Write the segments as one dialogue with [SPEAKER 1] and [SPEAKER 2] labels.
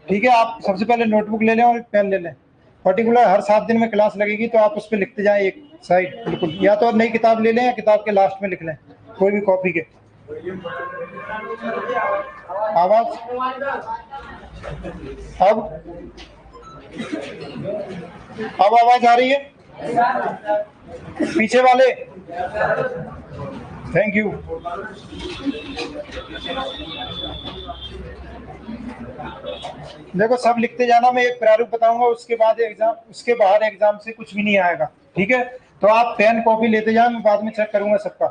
[SPEAKER 1] ठीक है, आप सबसे पहले नोटबुक ले लें और पेन ले लें। पर्टिकुलर हर 7 दिन में क्लास लगेगी तो आप उस पर लिखते जाएं एक साइड, बिल्कुल। या तो नई किताब ले लें या किताब के लास्ट में लिख लें, कोई भी कॉपी के। आवाज अब आवाज आ रही है? पीछे वाले, थैंक यू। देखो, सब लिखते जाना, मैं एक प्रारूप बताऊंगा, उसके बाद एग्जाम, उसके बाहर एग्जाम से कुछ भी नहीं आएगा, ठीक है? तो आप पेन कॉपी लेते जाए, मैं बाद में चेक करूंगा सबका।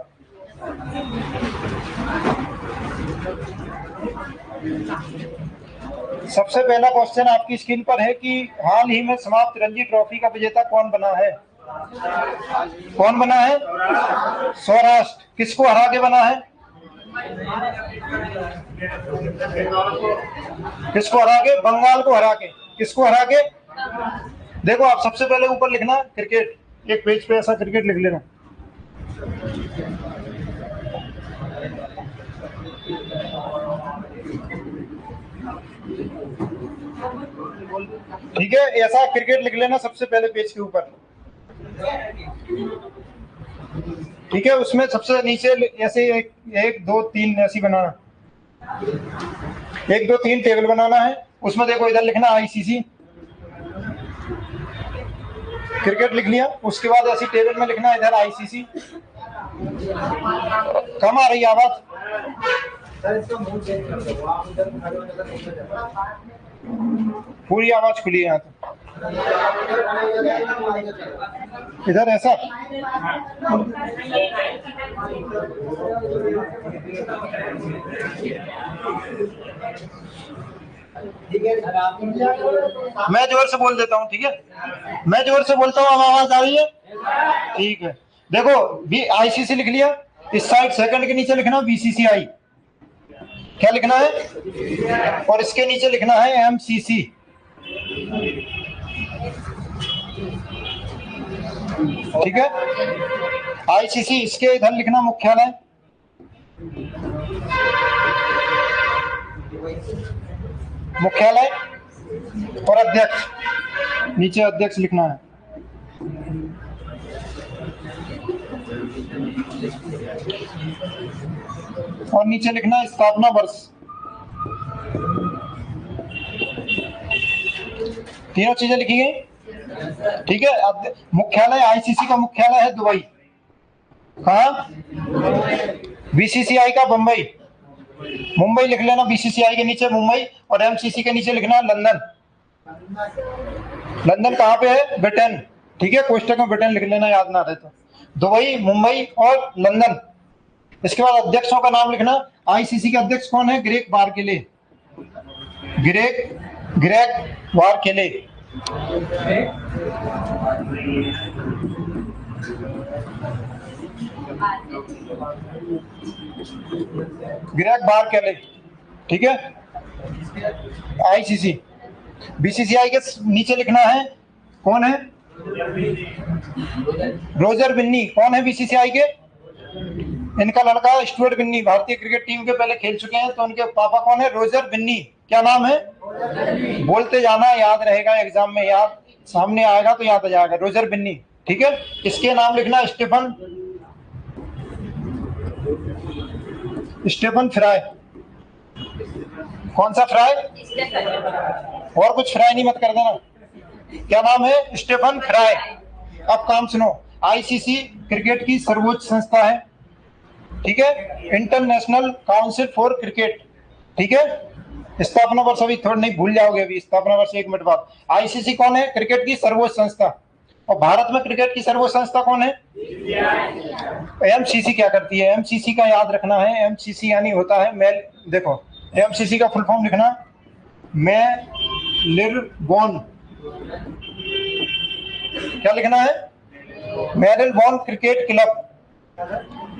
[SPEAKER 1] सबसे पहला क्वेश्चन आपकी स्क्रीन पर है कि हाल ही में समाप्त रणजी ट्रॉफी का विजेता कौन बना है? कौन बना है? सौराष्ट्र। किसको हरा के बना है? किसको हरा के? बंगाल को हरा के। किसको हरा के? देखो, आप सबसे पहले ऊपर लिखना क्रिकेट, एक पेज पे ऐसा क्रिकेट लिख लेना। ठीक है, ऐसा क्रिकेट लिख लेना सबसे पहले पेज के ऊपर। ठीक है, उसमें सबसे नीचे ऐसे 1 2 3 ऐसी बनाना, 1 2 3 टेबल बनाना है। उसमें देखो, इधर लिखना आईसीसी क्रिकेट, लिख लिया। उसके बाद ऐसी टेबल में लिखना इधर आईसीसी। कम आ रही आवाज? पूरी आवाज खुली है यहाँ तो। इधर ऐसा मैं जोर से बोल देता हूँ, ठीक है? मैं जोर से बोलता हूँ, अब आवाज आ रही है? ठीक है। देखो, बी आईसीसी लिख लिया, इस साइड सेकंड के नीचे लिखना बीसीसीआई। क्या लिखना है? और इसके नीचे लिखना है एमसीसी। ठीक है, आईसीसी। इसके इधर लिखना मुख्यालय, मुख्यालय और अध्यक्ष, नीचे अध्यक्ष लिखना है। और नीचे लिखना है स्थापना वर्ष। तीनों चीजें लिखी गई, ठीक है? मुख्यालय, आईसीसी का मुख्यालय है दुबई। कहाँ? बीसीसीआई का बंबई, मुंबई लिख लेना, बीसीसीआई के नीचे मुंबई, और एमसीसी के नीचे लिखना लंदन। लंदन कहाँ पे है? ब्रिटेन। ठीक है, कोष्टक में ब्रिटेन लिख लेना, याद ना रहे तो। दुबई, मुंबई और लंदन। इसके बाद अध्यक्षों का नाम लिखना। आईसीसी के अध्यक्ष कौन है? ग्रेग बारकेले। ग्रेग बारकेले। ग्रेग बारकेले, ठीक है? आईसीसी। बीसीसीआई के नीचे लिखना है, कौन है? रोजर बिन्नी। कौन है बीसीसीआई के? इनका लड़का स्टुअर्ट बिन्नी, भारतीय क्रिकेट टीम के पहले खेल चुके हैं, तो उनके पापा कौन है? रोजर बिन्नी। क्या नाम है? बोलते जाना, याद रहेगा, एग्जाम में याद सामने आएगा तो याद आ जाएगा। रोजर बिन्नी, ठीक है? इसके नाम लिखना स्टेफन फ्राई। कौन सा फ्राई? और कुछ फ्राई नहीं मत कर देना। क्या नाम है? Stephen Fry. अब काम सुनो। आईसीसी क्रिकेट की सर्वोच्च संस्था है, ठीक है? इंटरनेशनल काउंसिल फॉर क्रिकेट, ठीक है? स्थापना वर्ष अभी थोड़ा नहीं भूल जाओगे, अभी स्थापना वर्ष 1 मिनट बाद। आईसीसी कौन है? क्रिकेट की सर्वोच्च संस्था। और भारत में क्रिकेट की सर्वोच्च संस्था कौन है? एमसीसी क्या करती है? एमसीसी का याद रखना है, एमसीसी यानी होता है मेल। देखो, एमसीसी का फुल फॉर्म लिखना, मेरिलबोन। क्या लिखना है? Marylebone cricket club.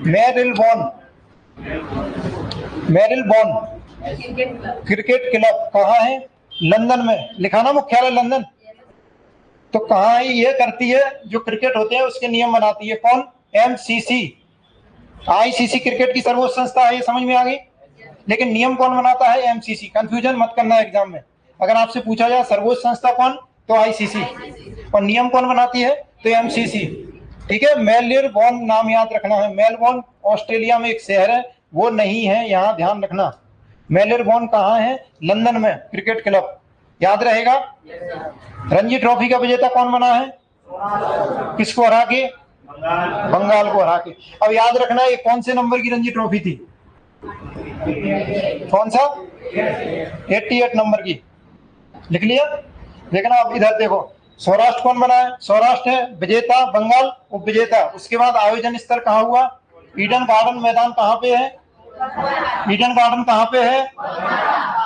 [SPEAKER 1] Marylebone cricket club कहाँ है? लंदन में। लिखाना मुख्यालय लंदन। तो कहाँ ये करती है? जो क्रिकेट होते हैं उसके नियम बनाती है। कौन? एमसीसी। आईसीसी क्रिकेट की सर्वोच्च संस्था है, ये समझ में आ गई। लेकिन नियम कौन बनाता है? एमसीसी। कंफ्यूजन मत करना एग्जाम में। अगर आपसे पूछा जाए सर्वोच्च संस्था कौन, तो आईसीसी, और नियम कौन बनाती है, तो एमसीसी। ठीक है, मेलबोर्न नाम याद रखना है। मेलबोर्न ऑस्ट्रेलिया में एक शहर है, वो नहीं है, यहाँ ध्यान रखना। मेलबोर्न कहाँ है, लंदन में, क्रिकेट क्लब, याद रहेगा। रणजी ट्रॉफी का विजेता कौन बना है, किसको हरा के, बंगाल को हरा के। अब याद रखना ये कौन से नंबर की रणजी ट्रॉफी थी, कौन सा, 88 नंबर की, लिख लिया। देखना अब इधर देखो, सौराष्ट्र कौन बना है, सौराष्ट्र है विजेता, बंगाल उप विजेता। उसके बाद आयोजन स्थल कहाँ हुआ, ईडन गार्डन मैदान कहाँ पे है, ईडन गार्डन कहाँ पे है।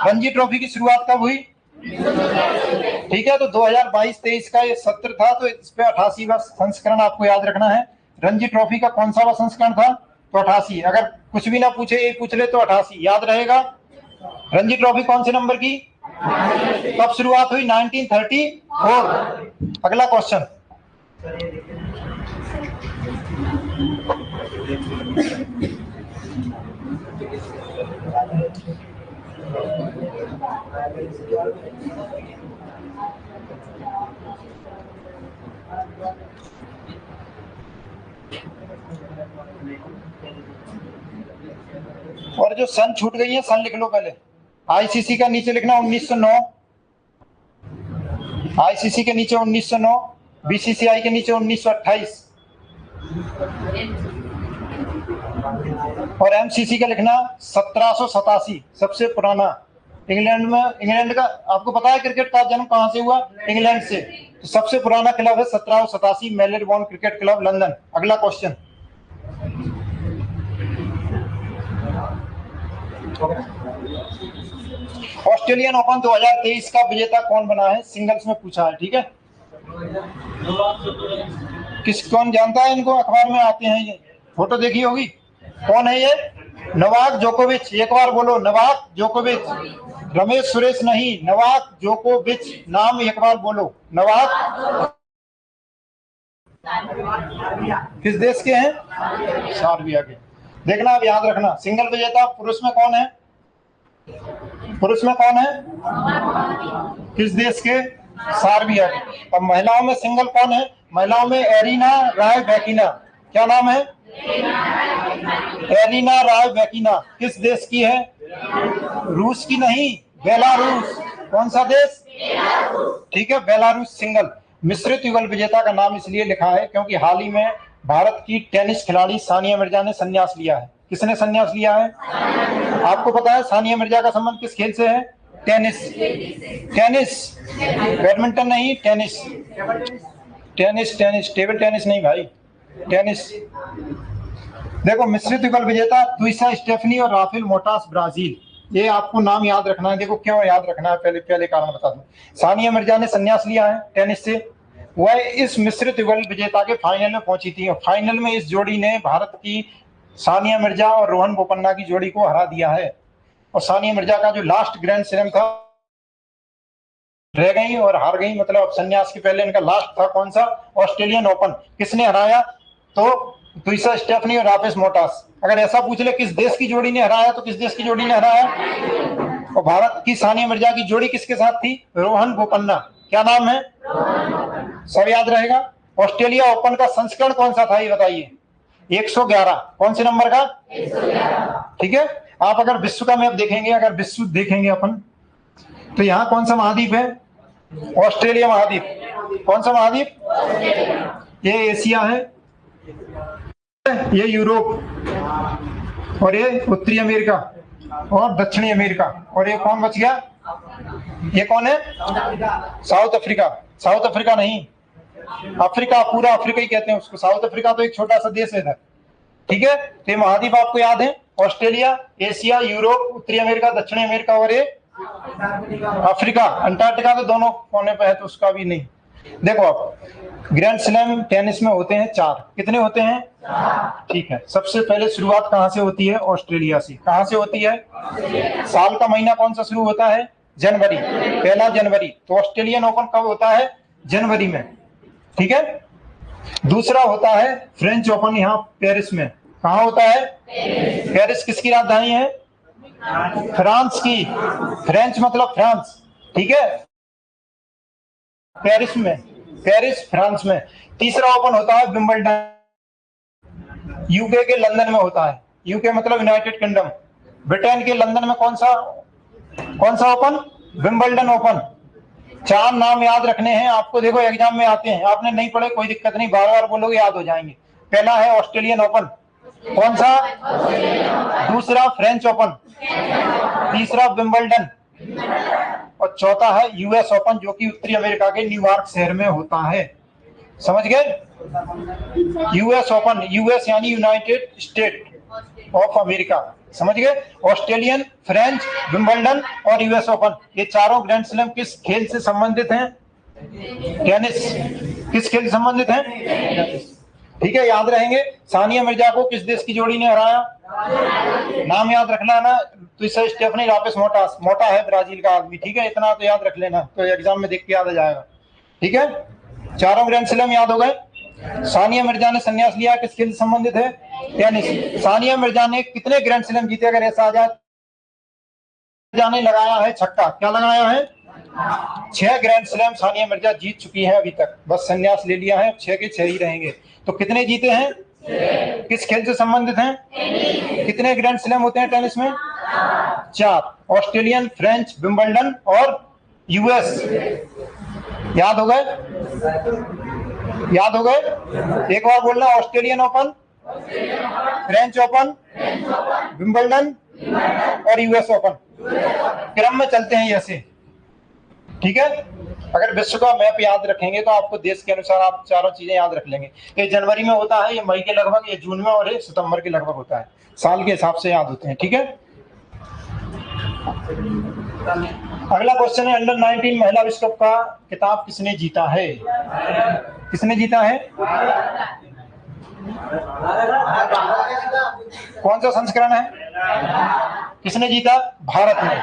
[SPEAKER 1] रणजी ट्रॉफी की शुरुआत कब हुई, ठीक है, तो 2022-23 का ये सत्र था, तो इस पे 88वां संस्करण आपको याद रखना है। रणजी ट्रॉफी का कौन सा संस्करण था, तो 88। अगर कुछ भी ना पूछे, ये पूछ ले तो 88 याद रहेगा। रणजी ट्रॉफी कौन से नंबर की, कब शुरुआत हुई, 1934। अगला क्वेश्चन, और जो सन छूट गई है, सन लिख लो पहले। आईसीसी का नीचे लिखना 1909, आईसीसी के नीचे 1909, बीसीसीआई के नीचे 1928, और एमसीसी का लिखना 1787, सबसे पुराना। इंग्लैंड में, इंग्लैंड का आपको पता है क्रिकेट का जन्म कहां से हुआ, इंग्लैंड से। तो सबसे पुराना क्लब है 1787, मेलबोर्न क्रिकेट क्लब, लंदन। अगला क्वेश्चन, ऑस्ट्रेलियन ओपन 2023 का विजेता कौन बना है, सिंगल्स में पूछा है, ठीक है। कौन जानता है इनको, अखबार में आते हैं ये, फोटो देखी होगी। कौन है ये, नोवाक जोकोविच। एक बार बोलो, नोवाक जोकोविच, रमेश सुरेश नहीं, नोवाक जोकोविच, नाम एक बार बोलो, नोवाक। किस देश के हैं, सर्बिया के। देखना अब याद रखना, सिंगल विजेता पुरुष में कौन है, पुरुष में कौन है, किस देश के, सर्बिया के। अब महिलाओं में सिंगल कौन है, महिलाओं में एरिना रायबैकिना, क्या नाम है, एरिना रायबैकिना, किस देश की है, रूस की नहीं, बेलारूस। कौन सा देश, ठीक है, बेलारूस। सिंगल मिश्रित युगल विजेता का नाम इसलिए लिखा है क्योंकि हाल ही में भारत की टेनिस खिलाड़ी सानिया मिर्जा ने संन्यास लिया है। किसने संन्यास लिया है, आपको पता है सानिया मिर्जा का संबंध किस खेल से है, टेनिस, टेनिस, बैडमिंटन नहीं, tennis, tennis, tennis, table tennis नहीं भाई, टेनिस। देखो मिश्रित युगल विजेता लुइसा स्टेफनी और राफेल मोटास, ब्राजील। ये आपको नाम याद रखना है। देखो क्यों याद रखना है, पहले कारण बता दूं। सानिया मिर्जा ने संन्यास लिया है टेनिस से, वह इस मिश्रित युगल विजेता के फाइनल में पहुंची थी, और फाइनल में इस जोड़ी ने भारत की सानिया मिर्जा और रोहन बोपन्ना की जोड़ी को हरा दिया है। और सानिया मिर्जा का जो लास्ट ग्रैंड स्लैम था, रह गई और हार गई, मतलब संन्यास के पहले इनका लास्ट था कौन सा, ऑस्ट्रेलियन ओपन। किसने हराया, तो लुइसा स्टेफनी और राफेल मोटास। अगर ऐसा पूछ ले किस देश की जोड़ी ने हराया, तो किस देश की जोड़ी ने हराया, और भारत की सानिया मिर्जा की जोड़ी किसके साथ थी, रोहन बोपन्ना। क्या नाम है, सब याद रहेगा। ऑस्ट्रेलिया ओपन का संस्करण कौन सा था, ये बताइए, 111। कौन से नंबर का, 111, ठीक है। आप अगर विश्व का मैप देखेंगे, अगर विश्व देखेंगे अपन, तो यहाँ कौन सा महाद्वीप है, ऑस्ट्रेलिया महाद्वीप। कौन सा महाद्वीप, ये एशिया है, ये यूरोप, और ये उत्तरी अमेरिका और दक्षिणी अमेरिका, और ये कौन बच गया, ये कौन है, साउथ अफ्रीका। साउथ अफ्रीका नहीं, अफ्रीका, पूरा अफ्रीका ही कहते हैं उसको, साउथ अफ्रीका तो एक छोटा सा देश है इधर, ठीक है। तो ये महाद्वीप आपको याद है, ऑस्ट्रेलिया, एशिया, यूरोप, उत्तरी अमेरिका, दक्षिणी अमेरिका, और ये अफ्रीका। अंटार्कटिका तो दोनों कोने पे है, तो उसका भी नहीं। देखो अब ग्रैंड स्लैम टेनिस में होते हैं 4, कितने होते हैं, ठीक है। सबसे पहले शुरुआत कहां से होती है, ऑस्ट्रेलिया से। कहां से होती है, साल का महीना कौन सा शुरू होता है, जनवरी, 1 जनवरी। तो ऑस्ट्रेलियन ओपन कब होता है, जनवरी में, ठीक है। दूसरा होता है फ्रेंच ओपन, यहाँ पेरिस में। कहाँ होता है, पेरिस किसकी राजधानी है, फ्रांस की। फ्रेंच मतलब फ्रांस, ठीक है, पेरिस फ्रांस में। तीसरा ओपन होता है विंबलडन, यूके के लंदन में होता है। यूके मतलब यूनाइटेड किंगडम। ब्रिटेन के लंदन में कौन सा ओपन? Wimbledon open. 4 नाम याद रखने हैं आपको, देखो एग्जाम में आते हैं, आपने नहीं पढ़े कोई दिक्कत नहीं, बार बार बोलोगे याद हो जाएंगे। पहला है ऑस्ट्रेलियन ओपन, कौन सा? दूसरा फ्रेंच ओपन, तीसरा विंबलडन, और चौथा है यूएस ओपन, जो कि उत्तरी अमेरिका के न्यूयॉर्क शहर में होता है। समझ गए? यूएस ओपन, यूएस यानी यूनाइटेड स्टेट ऑफ अमेरिका, समझ गए? ऑस्ट्रेलियन, फ्रेंच, विंबलडन और यूएस ओपन, ये चारों ग्रैंड स्लैम किस खेल से संबंधित हैं? टेनिस। किस खेल से संबंधित हैं? ठीक है, याद रहेंगे। सानिया मिर्जा को किस देश की जोड़ी ने हराया? नाम याद रखना है ना, तो इससे स्टेफनी लापेस मोटा है, ब्राजील का आदमी। ठीक है, इतना तो याद रख लेना, तो एग्जाम में देख के याद आ जाएगा। ठीक है, चारों ग्रैंड स्लैम याद हो गए। सानिया मिर्जा ने संन्यास लिया, किस खेल से संबंधित है? टेनिस। सानिया मिर्जा ने कितने ग्रैंड स्लैम जीते? अगर ऐसा आ जाए, मिर्जा ने लगाया है छक्का, क्या लगाया है? 6 ग्रैंड स्लैम सानिया मिर्जा जीत चुकी है अभी तक, बस संन्यास ले लिया है, 6 के 6 ही रहेंगे। तो कितने जीते हैं? किस खेल से संबंधित हैं? कितने ग्रैंड स्लैम होते हैं टेनिस में? 4। ऑस्ट्रेलियन, फ्रेंच, विंबलडन और यूएस। याद हो गए? याद हो गए? एक बार बोलना, Australian open, French open, Wimbledon और यूएस ओपन। क्रम में चलते हैं ऐसे, ठीक है। अगर विश्व का मैप याद रखेंगे तो आपको देश के अनुसार आप चारों चीजें याद रख लेंगे। ये जनवरी में होता है, ये मई के लगभग, ये जून में और ये सितंबर के लगभग होता है, साल के हिसाब से याद होते हैं। ठीक है, अगला क्वेश्चन है, अंडर 19 महिला विश्व कप का खिताब किसने जीता है? किसने जीता है? कौन सा संस्करण है? किसने जीता? भारत ने।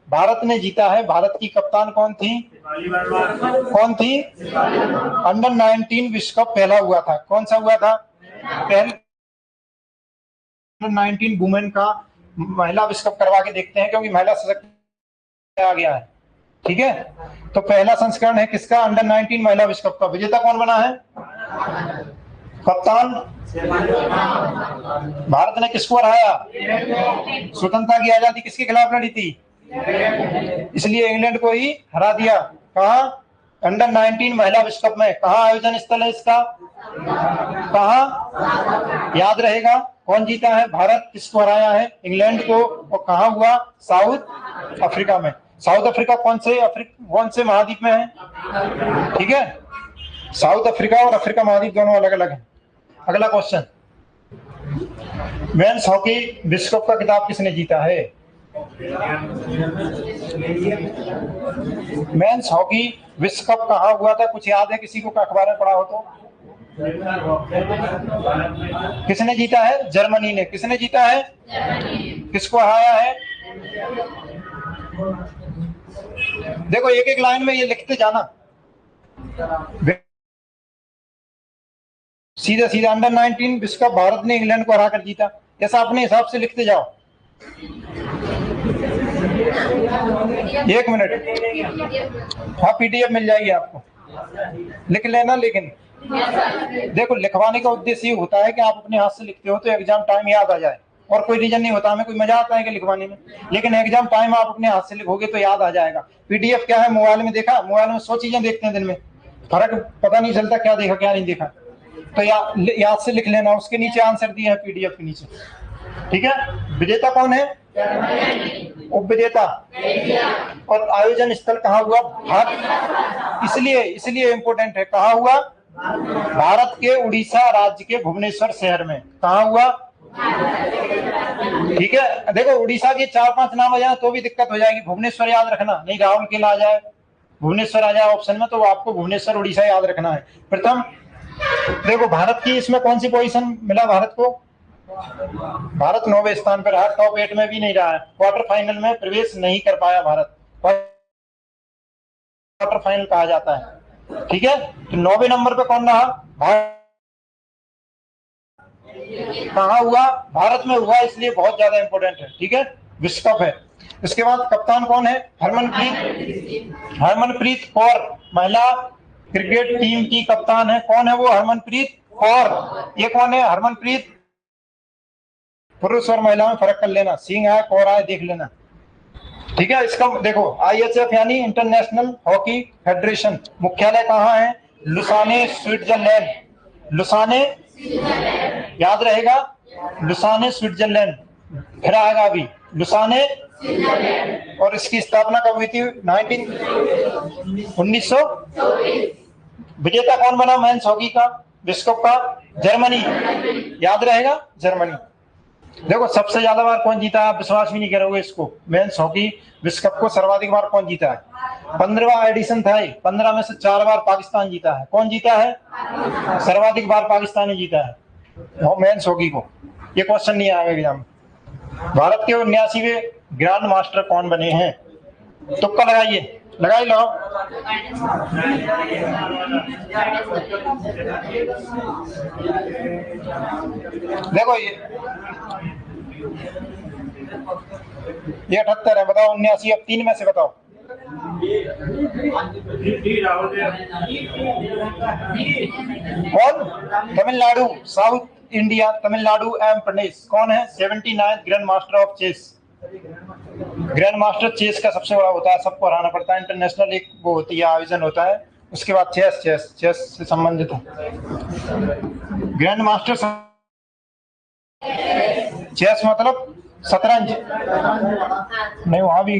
[SPEAKER 1] भारत ने जीता है। भारत की कप्तान कौन थी? कौन थी? अंडर 19 विश्व कप पहला हुआ था, कौन सा हुआ था? पहले 19 वुमेन का महिला विश्व कप करवा के देखते हैं, क्योंकि महिला सशक्त आ गया है। ठीक है, तो पहला संस्करण है किसका? अंडर 19 महिला विश्व कप का। विजेता कौन बना है? कप्तान। भारत ने किसको हराया? स्वतंत्रता की आजादी किसके खिलाफ लड़ी थी? इसलिए इंग्लैंड को ही हरा दिया। कहा? अंडर 19 महिला विश्व कप में। कहा आयोजन स्थल है इसका? कहा? याद रहेगा। कौन जीता है? भारत। किसको हराया है? इंग्लैंड को। और कहा हुआ? साउथ अफ्रीका में। साउथ अफ्रीका कौन से महाद्वीप में है? ठीक है, साउथ अफ्रीका और अफ्रीका महाद्वीप दोनों अलग अलग है। अगला क्वेश्चन, मेंस हॉकी विश्व कप का खिताब किसने जीता है? मेंस हॉकी विश्व कप कहाँ हुआ था? कुछ याद है किसी को? अखबार में पढ़ा हो तो? किसने जीता है? जर्मनी ने। किसने जीता है? किसको हराया है? देखो एक एक लाइन में ये लिखते जाना, सीधा सीधा। अंडर 19 विश्व कप भारत ने इंग्लैंड को हरा कर जीता, ऐसा अपने हिसाब से लिखते जाओ। 1 मिनट, हाँ पीडीएफ मिल जाएगी आपको, लिख लेना। लेकिन देखो लिखवाने का उद्देश्य ये होता है कि आप अपने हाथ से लिखते हो तो एग्जाम टाइम याद आ जाए, और कोई रीजन नहीं होता। हमें कोई मजा आता है कि लिखवाने में, लेकिन एग्जाम टाइम आप अपने हाथ से लिखोगे तो याद आ जाएगा। पीडीएफ क्या है? मोबाइल में देखा, मोबाइल में 100 चीजें देखते हैं दिन में, फर्क पता नहीं चलता क्या देखा क्या नहीं देखा। तो याद से लिख लेना, उसके नीचे आंसर दिया है पीडीएफ के नीचे। ठीक है, विजेता कौन है? उप विजेता। और आयोजन स्थल कहाँ हुआ? भारत। इसलिए इंपोर्टेंट है, कहाँ हुआ? भारत के उड़ीसा राज्य के भुवनेश्वर शहर में। कहाँ हुआ? ठीक है, देखो उड़ीसा के 4-5 नाम आ जाए तो भी दिक्कत हो जाएगी। भुवनेश्वर याद रखना, नहीं राउरकेला आ जाए, भुवनेश्वर आ जाए ऑप्शन में, तो आपको भुवनेश्वर उड़ीसा याद रखना है। प्रथम देखो भारत की इसमें कौन सी पोजीशन मिला भारत को? भारत 9वें स्थान पर रहा, टॉप 8 में भी नहीं रहा है। क्वार्टर फाइनल में प्रवेश नहीं कर पाया भारत, क्वार्टर फाइनल कहा जाता है। ठीक है, तो 9वें नंबर पे कौन रहा? भारत। कहाँ हुआ? भारत में हुआ, इसलिए बहुत ज्यादा इंपॉर्टेंट है। ठीक है, विश्व कप है। इसके बाद कप्तान कौन है? हरमनप्रीत कौर महिला क्रिकेट टीम की कप्तान है। कौन है वो? हरमनप्रीत कौर। ये कौन है? हरमनप्रीत। पुरुष और महिला में फर्क कर लेना, सिंह आए कौर आए देख लेना, ठीक है। इसका देखो IHF यानी इंटरनेशनल हॉकी फेडरेशन, मुख्यालय कहाँ है? Lausanne Switzerland. लुसाने, याद रहेगा, लुसाने स्विट्जरलैंड। फिर आएगा अभी लुसाने। और इसकी स्थापना कब हुई थी? 1900। विजेता कौन बना मेंस हॉकी का विश्व कप का? जर्मनी, याद रहेगा, जर्मनी। देखो सबसे ज्यादा बार कौन जीता है? आप विश्वास भी नहीं करोगे इसको। मेंस हॉकी विश्व कप को सर्वाधिक बार कौन जीता है? 15वां एडिशन था ये। 15 में से 4 बार पाकिस्तान जीता है। कौन जीता है? सर्वाधिक बार पाकिस्तान ने जीता है मेंस हॉकी को। ये क्वेश्चन नहीं आएगा एग्जाम में। भारत के 79वें ग्रैंड मास्टर कौन बने हैं? तुक्का लगाइए, लगाई लो। देखो ये 78 है, बताओ 79। अब 3 में से बताओ। कौन? तमिलनाडु, साउथ इंडिया, तमिलनाडु एम प्रदेश। कौन है? 79 grand master of chess. Grand master chess का सबसे बड़ा होता है, सबको हराना पड़ता है। इंटरनेशनल एक वो होती है, आयोजन होता है। उसके बाद चेस से संबंधित है ग्रैंड मास्टर। चेस मतलब शतरंज नहीं, वहां भी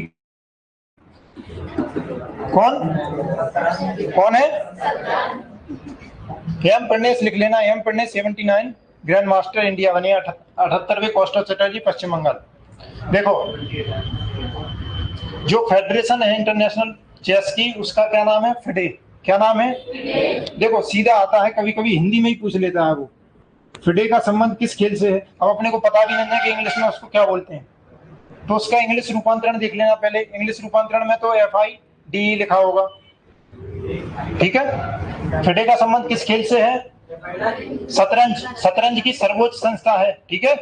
[SPEAKER 1] कौन है? एम प्रदेश लिख लेना, एम प्रदेश 79 ग्रैंड मास्टर इंडिया बने। 78वें कौस्टल चटर्जी, पश्चिम बंगाल। देखो जो फेडरेशन है इंटरनेशनल चेस की, उसका क्या नाम है? फिडे। क्या नाम है? देखो सीधा आता है, कभी कभी हिंदी में ही पूछ लेता है वो। फिडे का संबंध किस खेल से है? अब अपने को पता भी नहीं है कि इंग्लिश में उसको क्या बोलते हैं, तो उसका इंग्लिश रूपांतरण देख लेना पहले। इंग्लिश रूपांतरण में तो FIDE लिखा होगा, ठीक है। फिडे का संबंध किस खेल से है? शतरंज। शतरंज की सर्वोच्च संस्था है, ठीक है।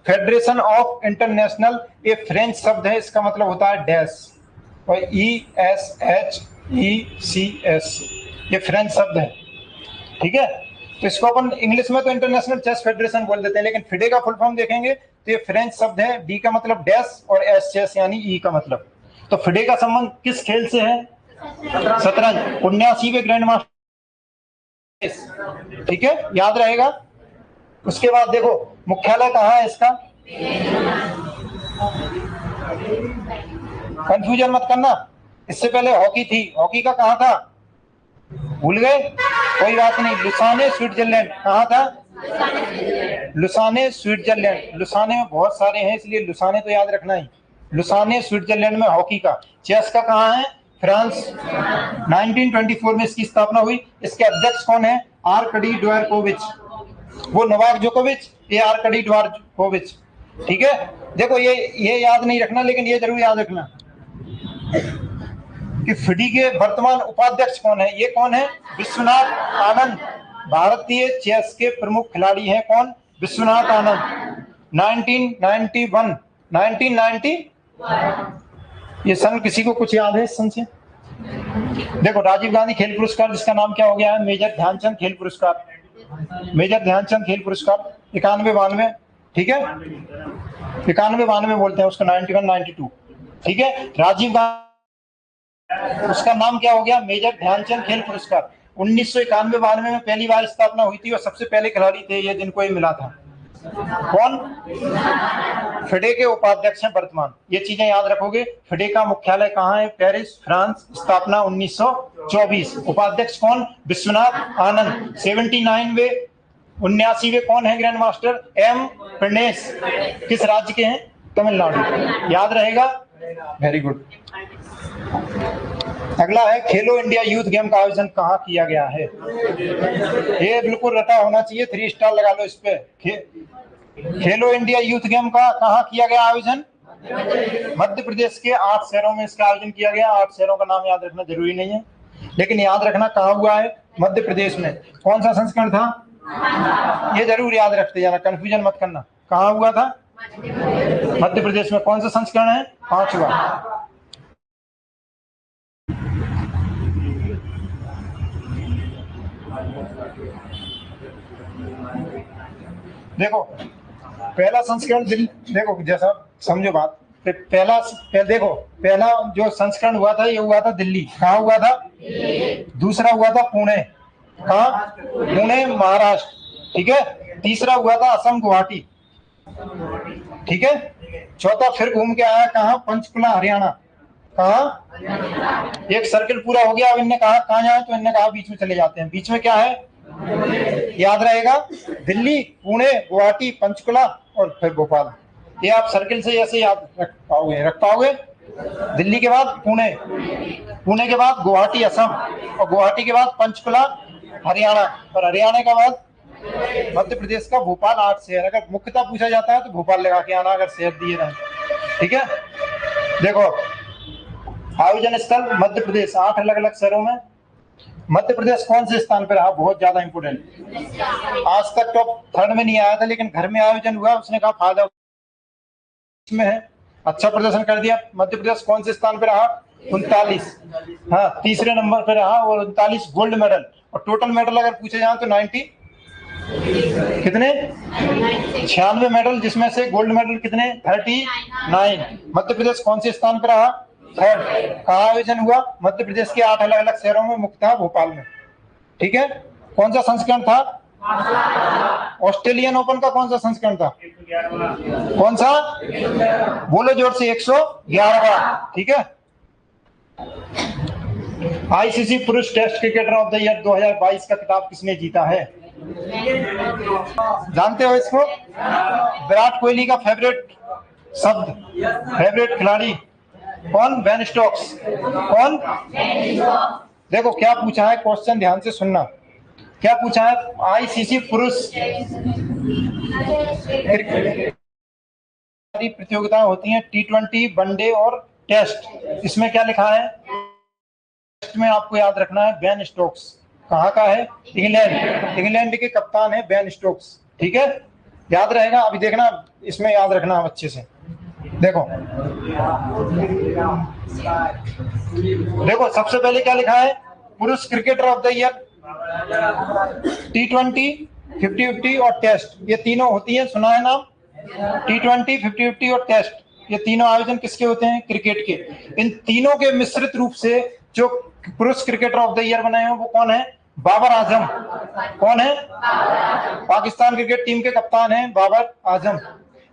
[SPEAKER 1] फेडरेशन ऑफ इंटरनेशनल ये फ्रेंच शब्द है, इसका मतलब होता है डैश, और ESHECS ये फ्रेंच शब्द है, ठीक है। तो इसको अपन इंग्लिश में तो इंटरनेशनल चेस फेडरेशन बोल देते हैं, लेकिन फिडे का फुल फॉर्म देखेंगे तो ये फ्रेंच शब्द है। D का मतलब डैश और SHES यानी E का मतलब। तो फिडे का संबंध किस खेल से है? शतरंज। 79वें ग्रैंड मास्टर, ठीक है, याद रहेगा। उसके बाद देखो मुख्यालय कहाँ है इसका? कंफ्यूजन मत करना, इससे पहले हॉकी थी, हॉकी का कहाँ था? भूल गए? कोई बात नहीं, लुसाने स्विट्जरलैंड। कहाँ था? Lausanne Switzerland. लुसाने में बहुत सारे हैं, इसलिए लुसाने तो याद रखना ही। लुसाने स्विट्जरलैंड में हॉकी का। चेस का कहाँ है? फ्रांस। 1924 में इसकी स्थापना हुई। इसके अध्यक्ष कौन है? आर्कडी ड्वारकोविच। वो नोवाक जोकोविच, ये आर्कडी ड्वारकोविच, ठीक है। देखो ये याद नहीं रखना, लेकिन ये जरूर याद रखना कि फिडे के वर्तमान उपाध्यक्ष कौन है? ये कौन है? विश्वनाथ आनंद। भारतीय चेस के प्रमुख खिलाड़ी हैं कौन? विश्वनाथ आनंद। 1990 ये सन किसी को कुछ याद है इस सन से? देखो राजीव गांधी खेल पुरस्कार, जिसका नाम क्या हो गया है? मेजर ध्यानचंद खेल पुरस्कार। मेजर ध्यानचंद खेल पुरस्कार 91-92, ठीक है। 91-92 बोलते हैं उसको, 91-92, ठीक है। राजीव गांधी, उसका नाम क्या हो गया? मेजर ध्यानचंद खेल पुरस्कार। 1991-92 में पहली बार स्थापना हुई थी, और सबसे पहले खिलाड़ी थे ये जिनको ये मिला था। कौन? फिडे के उपाध्यक्ष हैं वर्तमान। ये चीजें याद रखोगे। फिडे का मुख्यालय कहाँ है? Paris, France. स्थापना 1924। उपाध्यक्ष कौन? विश्वनाथ आनंद। 79वें कौन है ग्रैंड मास्टर? एम प्रदेश। किस राज्य के हैं? तमिलनाडु, याद रहेगा, वेरी गुड। अगला है खेलो इंडिया यूथ गेम का आयोजन कहाँ किया गया है? ये बिल्कुल रटा होना चाहिए, 3 स्टार लगा लो इस पे। खेलो इंडिया यूथ गेम का कहाँ किया गया आयोजन? मध्य प्रदेश के 8 शहरों में इसका आयोजन किया गया। 8 शहरों का नाम याद रखना जरूरी नहीं है, लेकिन याद रखना कहाँ हुआ है? मध्य प्रदेश में। कौन सा संस्करण था? ये जरूर याद रखते जाना, कंफ्यूजन मत करना। कहाँ हुआ था? मध्य प्रदेश में कौन सा संस्करण है? 5वां। देखो पहला संस्करण देखो जैसा समझो बात, पहला जो संस्करण हुआ था ये हुआ था दिल्ली। कहाँ हुआ था? दूसरा हुआ था पुणे। कहाँ? पुणे महाराष्ट्र। ठीक है। तीसरा हुआ था असम गुवाहाटी। ठीक है। चौथा फिर घूम के आया कहाँ? पंचकुला हरियाणा। कहाँ? एक सर्किल पूरा हो गया। अब इनने कहा कहाँ जाए, तो इनने कहा बीच में चले जाते हैं। बीच में क्या है? याद रहेगा, दिल्ली, पुणे, गुवाहाटी, पंचकुला और फिर भोपाल। ये आप सर्किल से ऐसे याद रख पाओगे। दिल्ली के बाद पुणे, पुणे के बाद गुवाहाटी असम, और गुवाहाटी के बाद पंचकुला हरियाणा, और हरियाणा के बाद मध्य प्रदेश का भोपाल 8 शहर। अगर मुख्यतः पूछा जाता है तो भोपाल लगा के आना, अगर शहर दिए रहे। ठीक है। देखो आयोजन स्थल मध्य प्रदेश, 8 अलग अलग शहरों में। मध्य प्रदेश कौन से स्थान पर रहा? बहुत ज्यादा इंपोर्टेंट। आज तक टॉप 3 में नहीं आया था, लेकिन घर में आयोजन हुआ, उसने कहा फायदा में है। अच्छा प्रदर्शन कर दिया। मध्य प्रदेश कौन से स्थान पर रहा? 39। हाँ, तीसरे नंबर पर रहा, और 39 गोल्ड मेडल। और टोटल मेडल अगर पूछे जाए तो 90 कितने? 96 मेडल, जिसमें से गोल्ड मेडल कितने? 39। मध्य प्रदेश कौन से स्थान पर रहा? 3rd। कहाँ आयोजन हुआ? मध्य प्रदेश के 8 अलग अलग शहरों में, मुख्यतः भोपाल में। ठीक है। कौन सा संस्करण था? ऑस्ट्रेलियन ओपन का कौन सा संस्करण था? कौन सा? बोलो जोर से। 111वां। ठीक है। आईसीसी पुरुष test cricketer of the year 2022 का खिताब किसने जीता है? जानते हो इसको? विराट कोहली का फेवरेट शब्द, फेवरेट खिलाड़ी कौन? Ben Stokes. कौन? देखो क्या पूछा है क्वेश्चन, ध्यान से सुनना। क्या पूछा है? आईसीसी पुरुष प्रतियोगिताएं होती हैं, T20, वनडे और टेस्ट। इसमें क्या लिखा है? टेस्ट में आपको याद रखना है बेन स्टोक्स। कहाँ का है? इंग्लैंड के कप्तान है बेन स्टोक्स। ठीक है, याद रहेगा। अभी देखना, इसमें याद रखना अच्छे से। देखो सबसे पहले क्या लिखा है? पुरुष cricketer of the year, T20, 50-50 और टेस्ट, ये तीनों होती है। सुना है नाम? T20, 50-50 और टेस्ट, ये तीनों आयोजन किसके होते हैं? क्रिकेट के। इन तीनों के मिश्रित रूप से जो पुरुष क्रिकेटर ऑफ द ईयर बने हैं वो कौन है? बाबर आजम। कौन है? पाकिस्तान क्रिकेट टीम के कप्तान हैं बाबर आजम।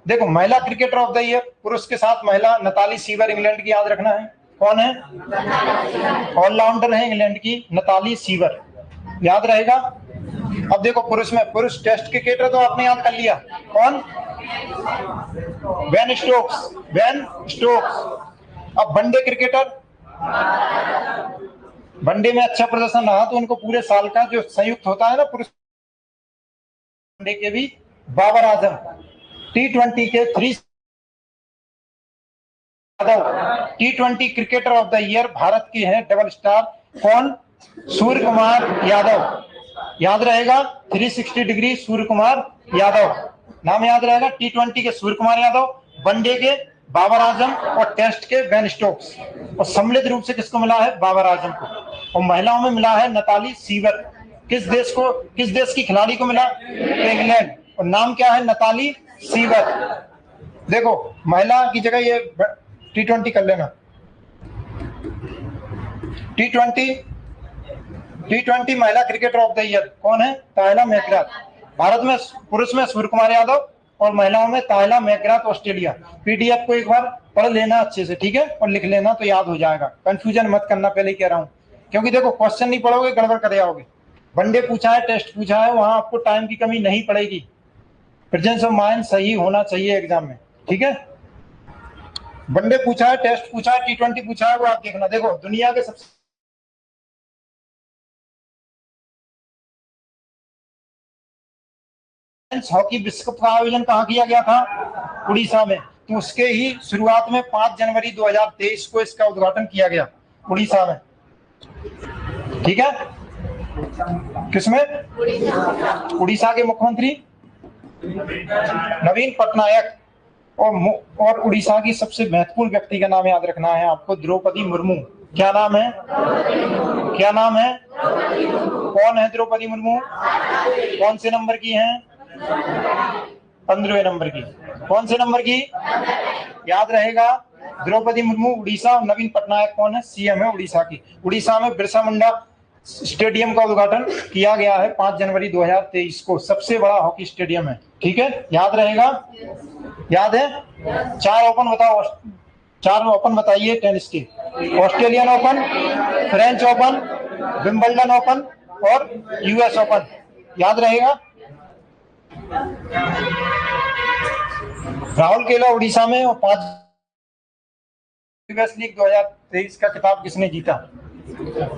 [SPEAKER 1] देखो महिला क्रिकेटर ऑफ द ईयर, पुरुष के साथ महिला, नताली सीवर, इंग्लैंड की, याद रखना है। कौन है? ऑलराउंडर है इंग्लैंड की, नताली सीवर, याद रहेगा। अब देखो पुरुष में, पुरुष टेस्ट क्रिकेटर तो आपने याद कर लिया। कौन? Ben Stokes. Ben Stokes. अब वनडे क्रिकेटर, वनडे में अच्छा प्रदर्शन रहा तो उनको पूरे साल का जो संयुक्त होता है ना पुरुष वनडे के भी, बाबर आजम। T20 के 3 T20 cricketer of the year Bharat के हैं डबल स्टार। कौन? सूर्य कुमार यादव, याद रहेगा। 360 डिग्री सूर्य कुमार यादव, नाम याद रहेगा। T20 के सूर्य कुमार यादव, वनडे के बाबर आजम और टेस्ट के बेन स्टोक्स। और सम्मिलित रूप से किसको मिला है? बाबर आजम को। और महिलाओं में मिला है नताली सीवर। किस देश को, किस देश की खिलाड़ी को मिला? इंग्लैंड। और नाम क्या है? Natalie sewer. देखो महिला की जगह ये T20 कर लेना। T20 महिला क्रिकेटर ऑफ द ईयर कौन है? ताहिला मैकग्राथ। भारत में पुरुष में सूर्य कुमार यादव और महिलाओं में ताहिला मैकग्राथ, ऑस्ट्रेलिया। पीडीएफ को एक बार पढ़ लेना अच्छे से, ठीक है, और लिख लेना तो याद हो जाएगा। कंफ्यूजन मत करना, पहले कह रहा हूँ, क्योंकि देखो क्वेश्चन नहीं पढ़ोगे गड़बड़ कर जाओगे। वनडे पूछा है, टेस्ट पूछा है, वहां आपको टाइम की कमी नहीं पड़ेगी। प्रेजेंस ऑफ माइंड सही होना चाहिए एग्जाम में, ठीक है। वनडे पूछा है, टेस्ट पूछा है, T20 पूछा है, वो आप देखना। देखो दुनिया के सबसे हॉकी विश्व कप का आयोजन कहाँ किया गया था? उड़ीसा में। तो उसके ही शुरुआत में 5 जनवरी 2023 को इसका उद्घाटन किया गया उड़ीसा में, ठीक है। किसमें? उड़ीसा के मुख्यमंत्री नवीन पटनायक, और उड़ीसा की सबसे महत्वपूर्ण व्यक्ति का नाम याद रखना है आपको, द्रौपदी मुर्मू। क्या नाम है? क्या नाम है? कौन है द्रौपदी मुर्मू? कौन से नंबर की हैं? 15वें नंबर की। कौन से नंबर की? याद रहेगा, द्रौपदी मुर्मू उड़ीसा। नवीन पटनायक कौन है? सीएम है उड़ीसा की। उड़ीसा में बिरसा मुंडा स्टेडियम का उद्घाटन किया गया है 5 जनवरी 2023 को। सबसे बड़ा हॉकी स्टेडियम है, ठीक है, याद रहेगा। याद है? 4 ओपन बताओ, 4 ओपन बताइए टेनिस के। Australian open, French open, Wimbledon open और यूएस ओपन। याद रहेगा। राहुल केला उड़ीसा में। और 5 बिग बैश लीग 2023 का खिताब किसने जीता?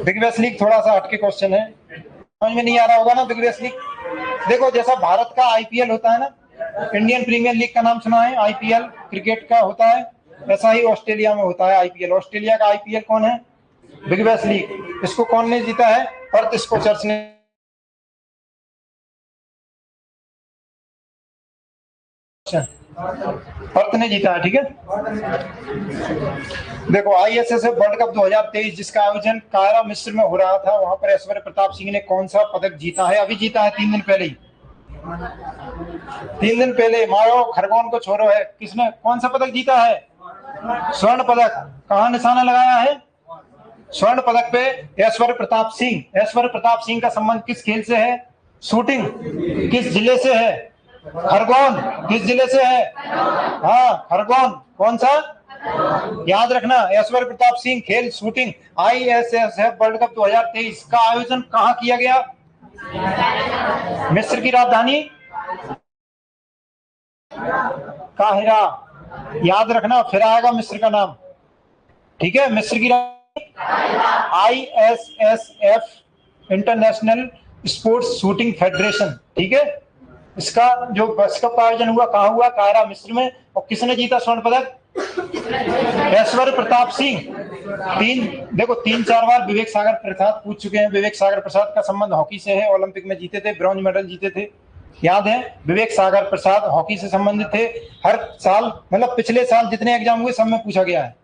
[SPEAKER 1] बिग बैश लीग थोड़ा सा हटके क्वेश्चन है, समझ में नहीं आ रहा होगा ना। बिग बैश लीग देखो, जैसा भारत का आईपीएल होता है ना, इंडियन प्रीमियर लीग का नाम सुना है, आईपीएल क्रिकेट का होता है, ऐसा ही ऑस्ट्रेलिया में होता है आईपीएल। ऑस्ट्रेलिया का आईपीएल कौन है? Big bash league. इसको कौन ने जीता है? पर्थ स्कोचर्स ने। पर्थ ने जीता है, ठीक है। देखो, आईएसएसएफ वर्ल्ड कप 2023 जिसका आयोजन कायरा मिस्र में हो रहा था, वहां पर ऐश्वर्य प्रताप सिंह ने कौन सा पदक जीता है? अभी जीता है 3 दिन पहले ही। 3 दिन पहले। मारो खरगोन को छोड़ो है, किसने कौन सा पदक जीता है? स्वर्ण पदक। कहाँ निशाना लगाया है? स्वर्ण पदक पे ऐश्वर्य प्रताप सिंह। ऐश्वर्य प्रताप सिंह का संबंध किस खेल से है? शूटिंग। किस जिले से है? खरगोन। किस जिले से है? हाँ, खरगोन। कौन सा? याद रखना, ऐश्वर्य प्रताप सिंह खेल शूटिंग। आईएसएसएफ वर्ल्ड कप 2023 का आयोजन कहाँ किया गया? मिस्र की राजधानी काहिरा। याद रखना, फिर आएगा मिस्र का नाम, ठीक है। मिस्र की ISSF international sports shooting federation, ठीक है। इसका जो वर्ल्ड कप का आयोजन हुआ कहाँ हुआ? कायरा मिस्र में। और किसने जीता स्वर्ण पदक? ऐश्वर्य प्रताप सिंह। 3-4 बार विवेक सागर प्रसाद पूछ चुके हैं। विवेक सागर प्रसाद का संबंध हॉकी से है, ओलंपिक में जीते थे, ब्रॉन्ज मेडल जीते थे, याद है। विवेक सागर प्रसाद हॉकी से संबंधित थे। हर साल, मतलब पिछले साल जितने एग्जाम हुए सब में पूछा गया है,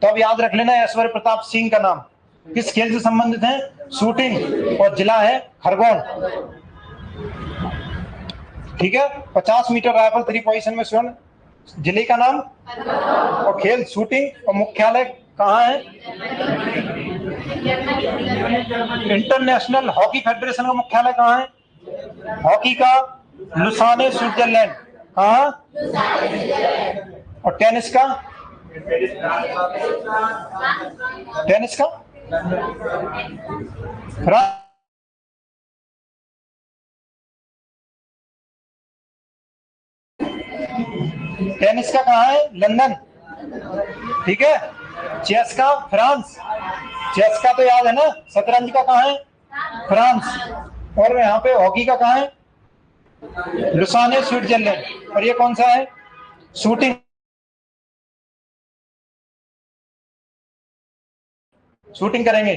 [SPEAKER 1] तो अब याद रख लेना ऐश्वर्य प्रताप सिंह का नाम। किस खेल से संबंधित है? शूटिंग। और जिला है खरगोन, ठीक है। 50 मीटर राइफल 3 पोजीशन में स्वर्ण। जिले का नाम और खेल शूटिंग। और मुख्यालय कहाँ है? इंटरनेशनल हॉकी फेडरेशन का मुख्यालय कहाँ है? हॉकी का लुसाने, स्विट्जरलैंड। कहाँ? और टेनिस का? टेनिस का टेनिस का कहाँ है? लंदन, ठीक है। चेस का फ्रांस। चेस का तो याद है ना। शतरंज का कहाँ है? फ्रांस। और यहाँ पे हॉकी का कहाँ है? Lausanne, Switzerland. और ये कौन सा है? शूटिंग। शूटिंग करेंगे,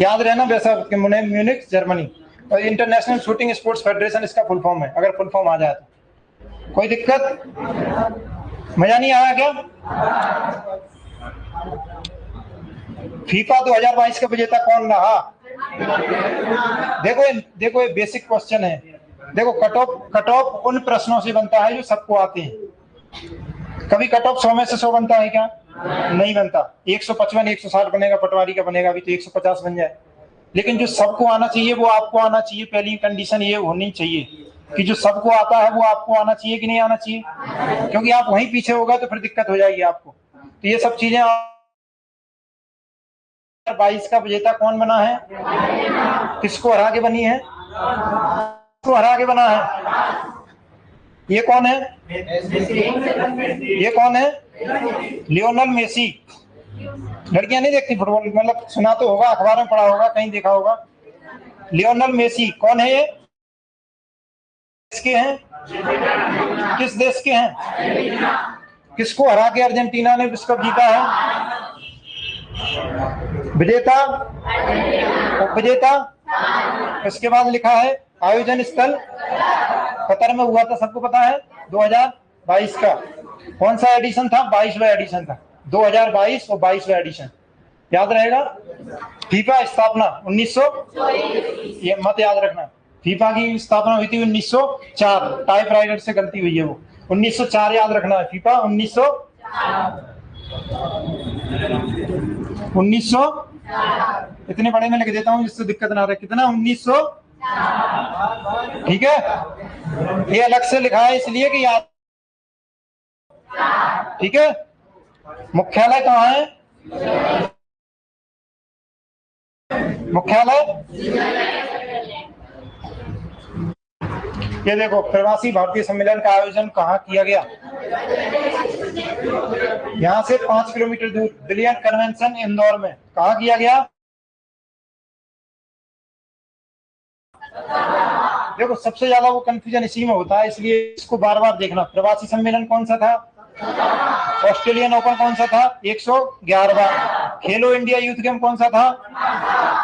[SPEAKER 1] याद रहना। वैसा म्यूनिख, जर्मनी। और इंटरनेशनल शूटिंग स्पोर्ट्स फेडरेशन इसका फुल फॉर्म है, अगर फुल फॉर्म आ जाए तो। कोई दिक्कत? मजा नहीं आया क्या? फीफा 2022 का विजेता कौन रहा? देखो ये बेसिक क्वेश्चन है। देखो, कट ऑफ उन प्रश्नों से बनता है जो सबको आते हैं। कभी कट ऑफ 100 में से 100 बनता है क्या? नहीं बनता। 155, 160 बनेगा, पटवारी का बनेगा भी तो 150 बन जाए। लेकिन जो सबको आना चाहिए वो आपको आना चाहिए। पहली कंडीशन ये होनी चाहिए कि जो सबको आता है वो आपको आना चाहिए कि नहीं आना चाहिए, क्योंकि आप वहीं पीछे होगा तो फिर दिक्कत हो जाएगी आपको। तो ये सब चीजें। 22 का विजेता कौन बना है? किसको हरा के बनी है? किसको हरा के बना है? ये कौन है? ये कौन है? Lionel Messi. लड़कियां नहीं देखती फुटबॉल, मतलब सुना तो होगा, अखबार में पढ़ा होगा, कहीं देखा होगा। लियोनेल मेसी कौन है? ये किसके हैं? किस देश के हैं? किसको हरा के अर्जेंटीना ने विश्व कप जीता है? विजेता, उपविजेता। इसके बाद लिखा है आयोजन स्थल कतर में हुआ था, सबको पता है, 2000 22 का कौन सा एडिशन था? 22वां एडिशन था, 2022 और 22वां एडिशन, याद रहेगा। फीफा स्थापना 1900, ये मत याद रखना, फीफा की स्थापना हुई थी 1904, टाइपराइटर से गलती हुई है वो, 1904 याद रखना है। फीफा 1900 इतने बड़े में लिख देता हूँ जिससे दिक्कत ना रहे, कितना? 1900, ठीक है। ये अलग से लिखा है इसलिए कि याद, ठीक है। मुख्यालय कहाँ है? मुख्यालय ये देखो, प्रवासी भारतीय सम्मेलन का आयोजन कहाँ किया गया? यहाँ से 5 किलोमीटर दूर बिलियन कन्वेंशन इंदौर में। कहाँ किया गया? देखो सबसे ज्यादा वो कंफ्यूजन इसी में होता है, इसलिए इसको बार बार देखना। प्रवासी सम्मेलन कौन सा था? ऑस्ट्रेलियन ओपन कौन सा था? 111वां। खेलो इंडिया यूथ गेम कौन सा था?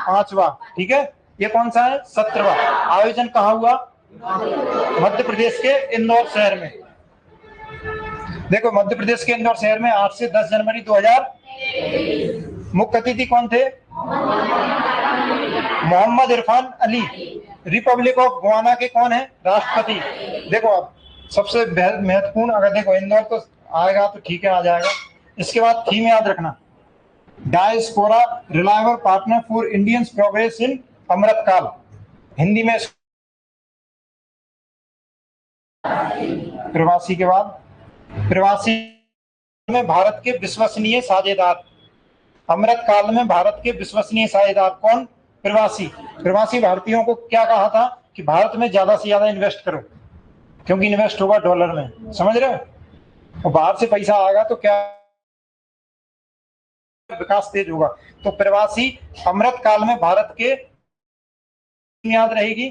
[SPEAKER 1] 5वां, ठीक है। ये कौन सा है? 17वां। आयोजन कहाँ हुआ? मध्य प्रदेश के इंदौर शहर में। देखो मध्य प्रदेश के इंदौर शहर में 8 से 10 जनवरी 2000। मुख्य अतिथि कौन थे? Mohamed Irfaan Ali. Republic of Guyana के कौन है? राष्ट्रपति। देखो अब सबसे महत्वपूर्ण, अगर देखो इंदौर तो आएगा तो ठीक है, आ जाएगा। इसके बाद थीम याद रखना, diaspora reliable partner for Indians progress in Amrit Kaal. Hindi में प्रवासी के बाद प्रवासी में भारत के विश्वसनीय साझेदार। अमृतकाल में भारत के विश्वसनीय साझेदार कौन? प्रवासी। प्रवासी भारतीयों को क्या कहा था कि भारत में ज्यादा से ज्यादा इन्वेस्ट करो, क्योंकि इन्वेस्ट होगा डॉलर में, समझ रहे हो। और बाहर से पैसा आएगा तो क्या विकास तेज होगा। तो प्रवासी अमृतकाल में भारत के, याद रहेगी।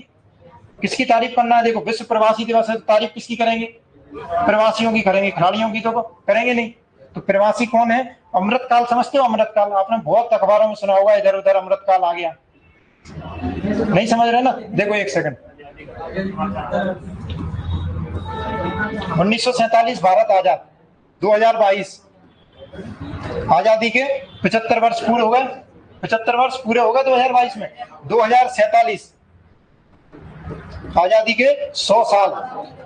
[SPEAKER 1] किसकी तारीफ करना है? देखो विश्व प्रवासी दिवस है, तो तारीफ किसकी करेंगे? प्रवासियों की करेंगे, खिलाड़ियों की तो करेंगे नहीं। तो प्रवासी कौन है? अमृतकाल समझते हो? अमृतकाल आपने बहुत अखबारों में सुना होगा, इधर उधर अमृतकाल आ गया, नहीं समझ रहे ना। देखो एक सेकंड, 1947 भारत आजाद, 2022 आजादी के 75 वर्ष पूरे हो गए। 75 वर्ष पूरे हो गए 2022 में। 2047 आजादी के 100 साल।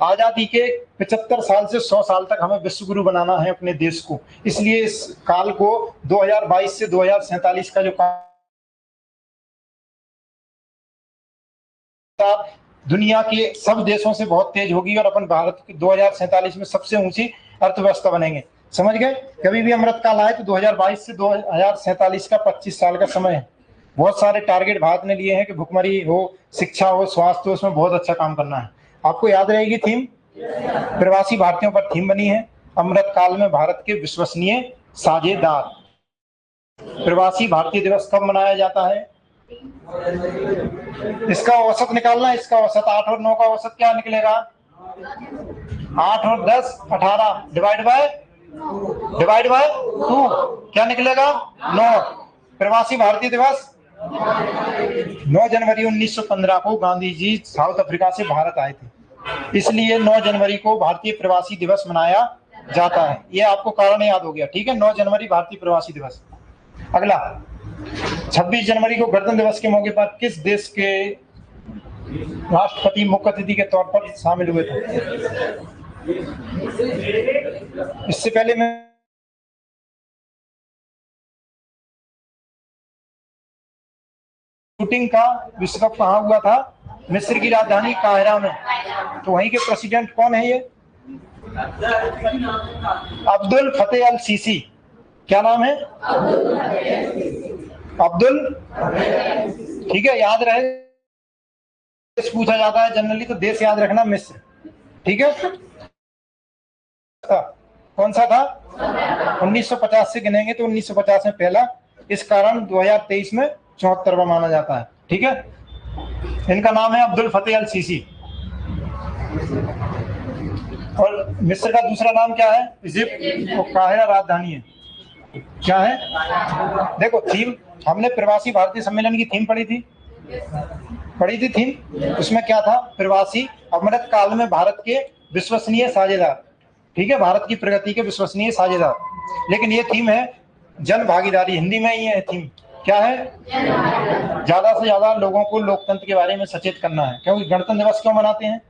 [SPEAKER 1] आजादी के 75 साल से 100 साल तक हमें विश्व गुरु बनाना है अपने देश को। इसलिए इस काल को 2022 से 2047 का जो दुनिया के सब देशों से बहुत तेज होगी और अपन भारत के 2047 में सबसे ऊंची अर्थव्यवस्था बनेंगे। समझ गए? कभी भी अमृतकाल आए तो 2022 से 2047 का 25 साल का समय है। बहुत सारे टारगेट भारत ने लिए हैं कि भुखमरी हो, शिक्षा हो, स्वास्थ्य हो, उसमें बहुत अच्छा काम करना है। आपको याद रहेगी थीम, प्रवासी भारतीयों पर थीम बनी है, अमृतकाल में भारत के विश्वसनीय साझेदार। प्रवासी भारतीय दिवस कब मनाया जाता है? इसका औसत निकालना, इसका औसत 8 और 9 का औसत क्या निकलेगा? 8 और 10 18 डिवाइड बाय 2 क्या निकलेगा? 9। प्रवासी भारतीय दिवस 9 जनवरी 1915 को गांधी जी साउथ अफ्रीका से भारत आए थे, इसलिए 9 जनवरी को भारतीय प्रवासी दिवस मनाया जाता है। ये आपको कारण याद हो गया, ठीक है। 9 जनवरी भारतीय प्रवासी दिवस। अगला 26 जनवरी को गणतंत्र दिवस के मौके पर किस देश के राष्ट्रपति मुख्य अतिथि के तौर पर शामिल हुए थे? इससे पहले मैं शूटिंग का विश्व कप कहाँ हुआ था? मिस्र की राजधानी काहिरा में। तो वहीं के प्रेसिडेंट कौन है? ये अब्दुल फतेह अल सीसी। क्या नाम है? अब्दुल, ठीक है, याद रहे। पूछा जाता है जनरली तो देश याद रखना, मिस्र, ठीक है। कौन सा था? 1950 से गिनेंगे तो 1950 में पहला, इस कारण 2023 में 74वां माना जाता है, ठीक है। इनका नाम है अब्दुल फतेह अल सीसी। और मिस्र का दूसरा नाम क्या है? इजिप्ट। और काहिरा राजधानी है। क्या है? देखो थीम, हमने प्रवासी भारतीय सम्मेलन की थीम पढ़ी थी थीम। उसमें क्या था? प्रवासी अमृतकाल में भारत के विश्वसनीय साझेदार, ठीक है, भारत की प्रगति के विश्वसनीय साझेदार। लेकिन ये थीम है जन भागीदारी, हिंदी में ही है थीम, क्या है, ज्यादा से ज्यादा लोगों को लोकतंत्र के बारे में सचेत करना है। क्योंकि गणतंत्र दिवस क्यों मनाते हैं,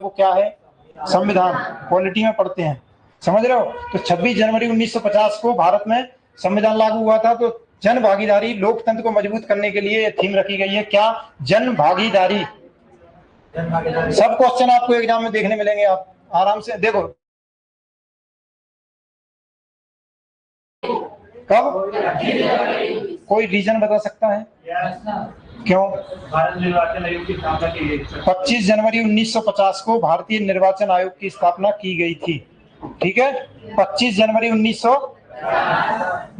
[SPEAKER 1] वो क्या है, संविधान, पॉलिटी में पढ़ते हैं, समझ रहे हो। तो 26 जनवरी 1950 को भारत में संविधान लागू हुआ था। तो जन भागीदारी, लोकतंत्र को मजबूत करने के लिए थीम रखी गई है, क्या, जन भागीदारी। सब क्वेश्चन आपको एग्जाम में देखने मिलेंगे, आप आराम से देखो। कब, कोई रीजन बता सकता है क्यों? भारत निर्वाचन आयोग की स्थापना की गई 25 जनवरी 1950 को भारतीय निर्वाचन आयोग की स्थापना की गई थी। ठीक है, 25 जनवरी 1900,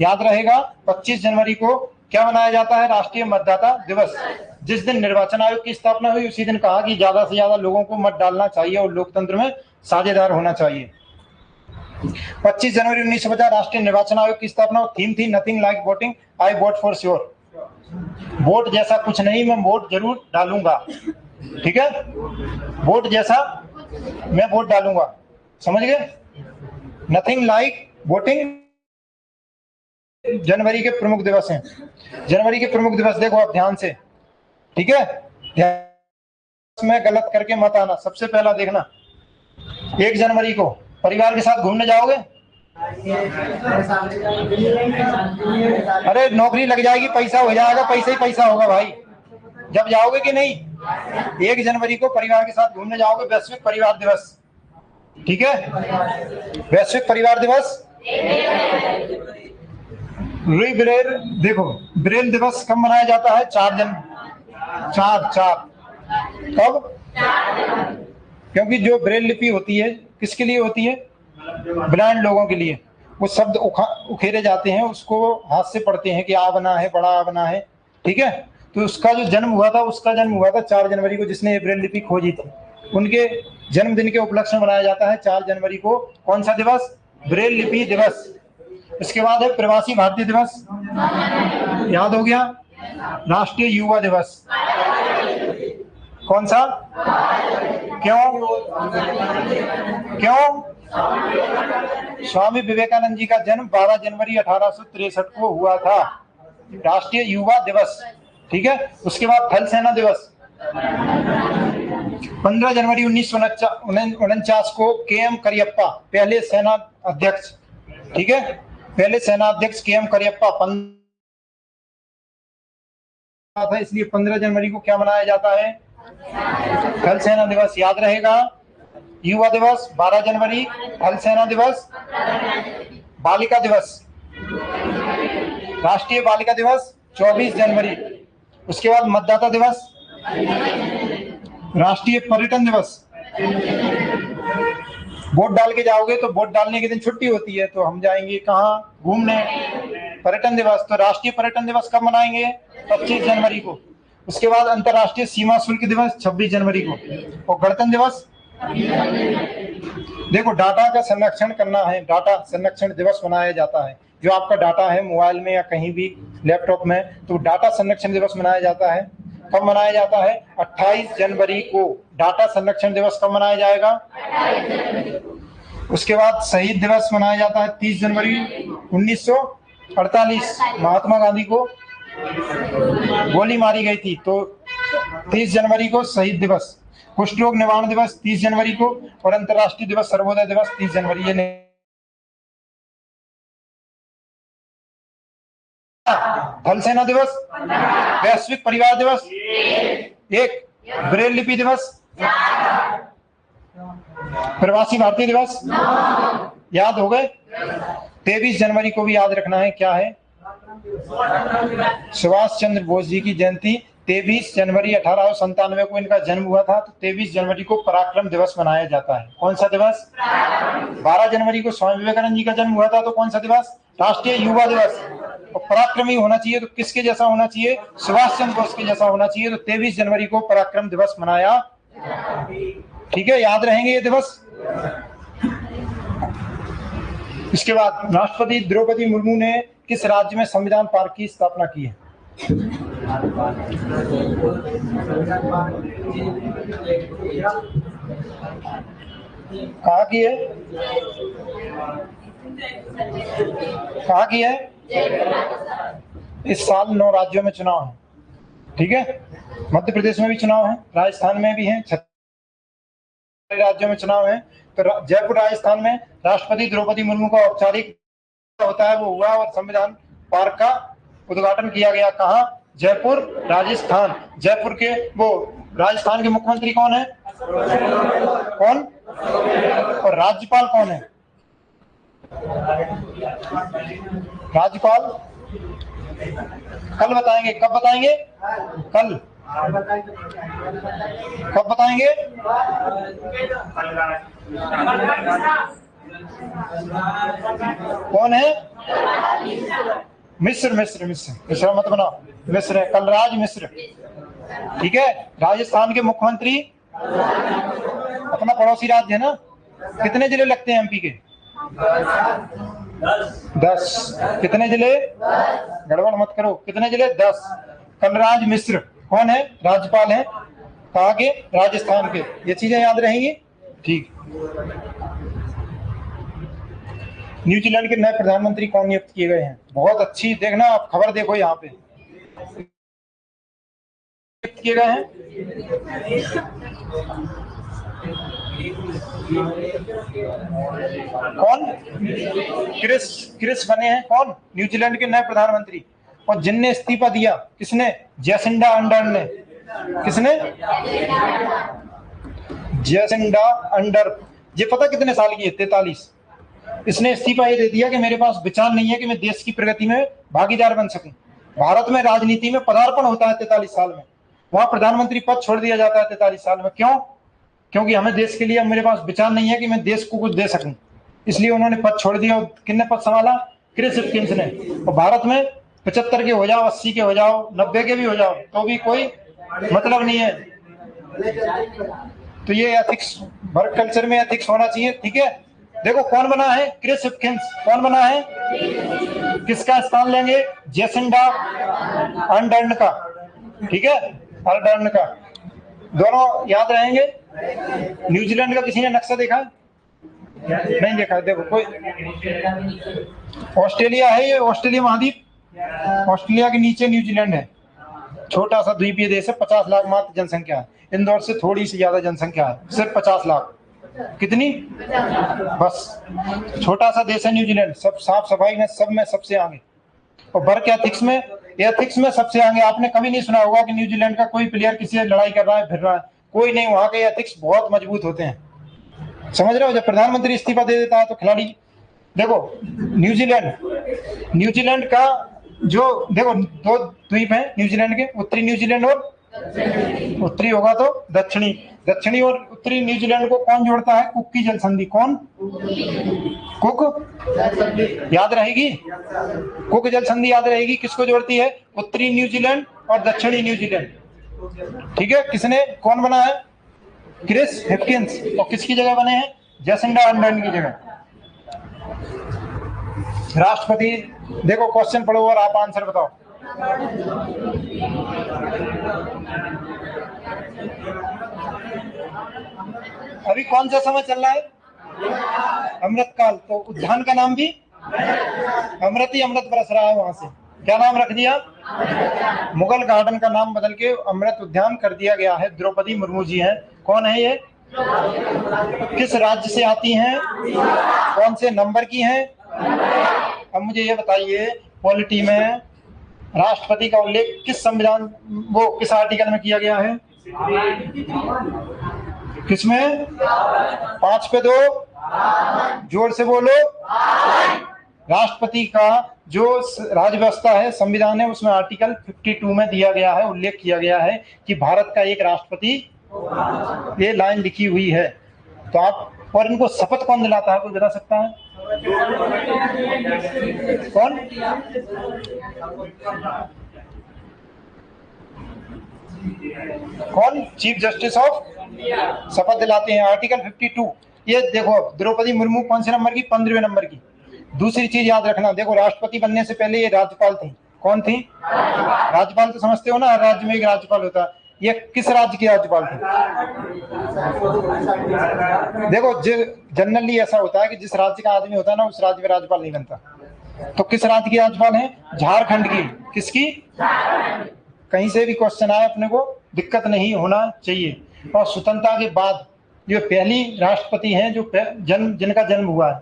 [SPEAKER 1] याद रहेगा 25 जनवरी को क्या मनाया जाता है, राष्ट्रीय मतदाता दिवस। जिस दिन निर्वाचन आयोग की स्थापना हुई उसी दिन कहा कि ज्यादा से ज्यादा लोगों को मत डालना चाहिए और लोकतंत्र में साझेदार होना चाहिए। 25 जनवरी 1950 राष्ट्रीय निर्वाचन आयोग की स्थापना। थीम थी nothing like voting, I vote for sure. Vote जैसा कुछ नहीं, मैं वोट जरूर डालूंगा। ठीक है, वोट जैसा मैं वोट डालूंगा, समझ गए। नथिंग लाइक वोटिंग जनवरी के प्रमुख दिवस हैं। जनवरी के प्रमुख दिवस देखो आप ध्यान से, ठीक है, ध्यान में गलत करके मत आना। सबसे पहला देखना, 1 जनवरी को परिवार के साथ घूमने जाओगे? अरे नौकरी लग जाएगी, पैसा हो जाएगा, पैसा ही पैसा होगा भाई, जब जाओगे कि नहीं। 1 जनवरी को परिवार के साथ घूमने जाओगे, वैश्विक परिवार दिवस। ठीक है, वैश्विक परिवार दिवस। रुई ब्रेल, देखो ब्रेल दिवस कब मनाया जाता है, 4 कब, क्योंकि जो ब्रेल लिपि होती है किसके लिए होती है, ब्लाइंड लोगों के लिए। वो शब्द उखेरे जाते हैं, उसको हाथ से पढ़ते हैं कि आ बना है, बड़ा आ बना है। ठीक है, तो उसका जो जन्म हुआ था, उसका जन्म हुआ था 4 जनवरी को, जिसने ब्रेल लिपि खोजी थी। उनके जन्मदिन के उपलक्ष्य में मनाया जाता है 4 जनवरी को कौन सा दिवस, ब्रेल लिपि दिवस। इसके बाद है प्रवासी भारतीय दिवस, याद हो गया। राष्ट्रीय युवा दिवस, कौन सा, क्यों, स्वामी विवेकानंद जी का जन्म 12 जनवरी 1863 को हुआ था, राष्ट्रीय युवा दिवस। ठीक है, उसके बाद थल सेना दिवस 15 जनवरी 1949 को KM करियप्पा, पहले सेना अध्यक्ष। ठीक है, पहले सेना अध्यक्ष KM करियप्पा था, इसलिए 15 जनवरी को क्या मनाया जाता है, थल सेना दिवस, याद रहेगा। युवा दिवस 12 जनवरी, थल सेना दिवस, बालिका दिवस, राष्ट्रीय बालिका दिवस 24 जनवरी। उसके बाद मतदाता दिवस, राष्ट्रीय पर्यटन दिवस। वोट डाल के जाओगे तो वोट डालने के दिन छुट्टी होती है, तो हम जाएंगे कहाँ, घूमने, पर्यटन दिवस। तो राष्ट्रीय पर्यटन दिवस कब मनाएंगे, 25 जनवरी को। उसके बाद अंतर्राष्ट्रीय सीमा शुल्क दिवस 26 जनवरी को। और गणतंत्र दिवस, देखो डाटा का संरक्षण करना है, डाटा संरक्षण दिवस मनाया जाता है। जो आपका डाटा है मोबाइल में या कहीं भी लैपटॉप में, तो डाटा संरक्षण दिवस मनाया जाता है। कब मनाया जाता है, 28 जनवरी को डाटा संरक्षण दिवस कब मनाया जाएगा, उसके बाद शहीद दिवस मनाया जाता है 30 जनवरी 1948, महात्मा गांधी को गोली मारी गई थी, तो 30 जनवरी को शहीद दिवस। कुष्ठ रोग निवारण दिवस 30 जनवरी को, और अंतर्राष्ट्रीय दिवस सर्वोदय दिवस 30 जनवरी। ये थल सेना दिवस, वैश्विक परिवार दिवस 1, ब्रेल लिपि दिवस, प्रवासी भारतीय दिवस, याद हो गए। 23 जनवरी को भी याद रखना है, क्या है, सुभाष चंद्र बोस जी की जयंती। 23 जनवरी 1897 को इनका जन्म हुआ था, तो 23 जनवरी को पराक्रम दिवस मनाया जाता है। कौन सा दिवस, 12 जनवरी को स्वामी विवेकानंद जी का जन्म हुआ था, तो कौन सा दिवस, राष्ट्रीय युवा दिवस। और पराक्रमी होना चाहिए तो किसके जैसा होना चाहिए, सुभाष चंद्र बोस के जैसा होना चाहिए, तो 23 जनवरी को पराक्रम दिवस मनाया। ठीक है, याद रहेंगे ये दिवस। इसके बाद राष्ट्रपति द्रौपदी मुर्मू ने किस राज्य में संविधान पार्क की स्थापना की है, कहाँ की है? कहाँ की है? इस साल 9 राज्यों में चुनाव है, ठीक है। मध्य प्रदेश में भी चुनाव है, राजस्थान में भी है, 36 राज्यों में चुनाव है। तो जयपुर राजस्थान में राष्ट्रपति द्रौपदी मुर्मू का औपचारिक होता है वो हुआ और संविधान पार्क का उद्घाटन किया गया। कहाँ? जयपुर राजस्थान। जयपुर के वो राजस्थान के मुख्यमंत्री कौन है? कौन? और राज्यपाल कौन है? राज्यपाल कल बताएंगे। कब बताएंगे? कल। कब बताएंगे? कौन है? मिश्र। मिश्र मिश्र मिश्र मत बनाओ, मिश्र है, कलराज मिश्र, ठीक है। राजस्थान के मुख्यमंत्री, अपना पड़ोसी राज्य है ना। कितने जिले लगते हैं एमपी के? 10। कितने जिले? गड़बड़ मत करो, कितने जिले? 10। कलराज मिश्र कौन है? राज्यपाल है। कहाँ के? राजस्थान के। ये चीजें याद रहेंगी, ठीक। न्यूजीलैंड के नए प्रधानमंत्री कौन नियुक्त किए गए हैं? बहुत अच्छी, देखना आप खबर देखो यहाँ पे किए गए हैं। कौन? क्रिस बने हैं। कौन? न्यूजीलैंड के नए प्रधानमंत्री। और जिनने इस्तीफा दिया, किसने? जैसिंडा अर्डर्न ने। किसने? Jacinda Ardern. ये पता कितने साल की है? 43। इसने इस्तीफा ये दे दिया कि मेरे पास विचार नहीं है कि मैं देश की प्रगति में भागीदार बन सकूं। भारत में राजनीति में पदार्पण होता है 43 साल में, वहां प्रधानमंत्री पद छोड़ दिया जाता है 43 साल में। क्यों? क्योंकि हमें देश के लिए, मेरे पास विचार नहीं है कि मैं देश को कुछ दे सकूं, इसलिए उन्होंने पद छोड़ दिया। किसने पद संभाला? क्रिस हिपकिंस ने। और भारत में 75 के हो जाओ, 80 के हो जाओ, 90 के भी हो जाओ, तो भी कोई मतलब नहीं है। तो ये एथिक्स, वर्क कल्चर में एथिक्स होना चाहिए, ठीक है। देखो कौन बना है? Chris Hipkins. कौन बना है? किसका स्थान लेंगे? जैसिंडा अर्डर्न का, ठीक है, अर्डर्न का। दोनों याद रहेंगे। न्यूजीलैंड का किसी ने नक्शा देखा? नहीं देखा। देखो कोई, ऑस्ट्रेलिया है ये, ऑस्ट्रेलिया महाद्वीप। ऑस्ट्रेलिया के नीचे न्यूजीलैंड है, छोटा सा द्वीपीय देश है, 50 लाख मात्र जनसंख्या है। इंदौर से थोड़ी सी ज्यादा जनसंख्या है, सिर्फ 50 लाख। कितनी? बस। छोटा सा देश है न्यूजीलैंड, सब साफ सफाई में, सब में सबसे आगे। और वर्क एथिक्स में, एथिक्स में सबसे आगे। आपने कभी नहीं सुना होगा कि न्यूजीलैंड का कोई प्लेयर किसी से लड़ाई कर रहा है, फिर रहा है, कोई नहीं। वहां के एथिक्स बहुत मजबूत होते हैं, समझ रहे हो। जब प्रधानमंत्री इस्तीफा दे देता है तो खिलाड़ी, देखो न्यूजीलैंड का जो, देखो 2 द्वीप हैं न्यूजीलैंड के, उत्तरी न्यूजीलैंड और उत्तरी होगा तो दक्षिणी। दक्षिणी और उत्तरी न्यूजीलैंड को कौन जोड़ता है? कुक की जल संधि। कौन? कुक। याद रहेगी, कुक जल संधि याद रहेगी। किसको जोड़ती है? उत्तरी न्यूजीलैंड और दक्षिणी न्यूजीलैंड, ठीक है। किसने, कौन बना है? Chris Hipkins. और किसकी जगह बने हैं? जैसिंडा अर्डर्न की जगह। राष्ट्रपति, देखो क्वेश्चन पढ़ो और आप आंसर बताओ। अभी कौन सा समय चल रहा है? अमृतकाल। तो उद्यान का नाम भी अमृत ही अमृत बरस रहा है वहां से। क्या नाम रख दिया? मुगल गार्डन का नाम बदल के अमृत उद्यान कर दिया गया है। द्रौपदी मुर्मू जी हैं। कौन है ये? किस राज्य से आती हैं? कौन से नंबर की हैं? अब मुझे ये बताइए, पॉलिटी में राष्ट्रपति का उल्लेख किस संविधान, वो किस आर्टिकल में किया गया है? किसमें? 5 पे 2, जोर से बोलो। राष्ट्रपति का जो राज्य व्यवस्था है, संविधान है, उसमें आर्टिकल 52 में दिया गया है, उल्लेख किया गया है कि भारत का एक राष्ट्रपति, ये लाइन लिखी हुई है। तो आप, और इनको शपथ कौन दिलाता है? कोई बता सकता है? कौन? कौन? चीफ जस्टिस ऑफ शपथ दिलाते हैं, आर्टिकल 52। ये देखो, द्रौपदी मुर्मू कौन से नंबर की? 15वें नंबर की। दूसरी चीज याद रखना, देखो राष्ट्रपति बनने से पहले ये राज्यपाल थी, कौन थी? राज्यपाल तो समझते हो ना, हर राज्य में एक राज्यपाल होता है। ये किस राज्य की राज्यपाल थी? देखो, जनरली ऐसा होता है कि जिस राज्य का आदमी होता है ना, उस राज्य में राज्यपाल नहीं बनता। तो किस राज्य की राज्यपाल है? झारखंड की। किसकी? कहीं से भी क्वेश्चन आए अपने को दिक्कत नहीं होना चाहिए। और स्वतंत्रता के बाद जो पहली राष्ट्रपति हैं जो जिनका जन्म हुआ है,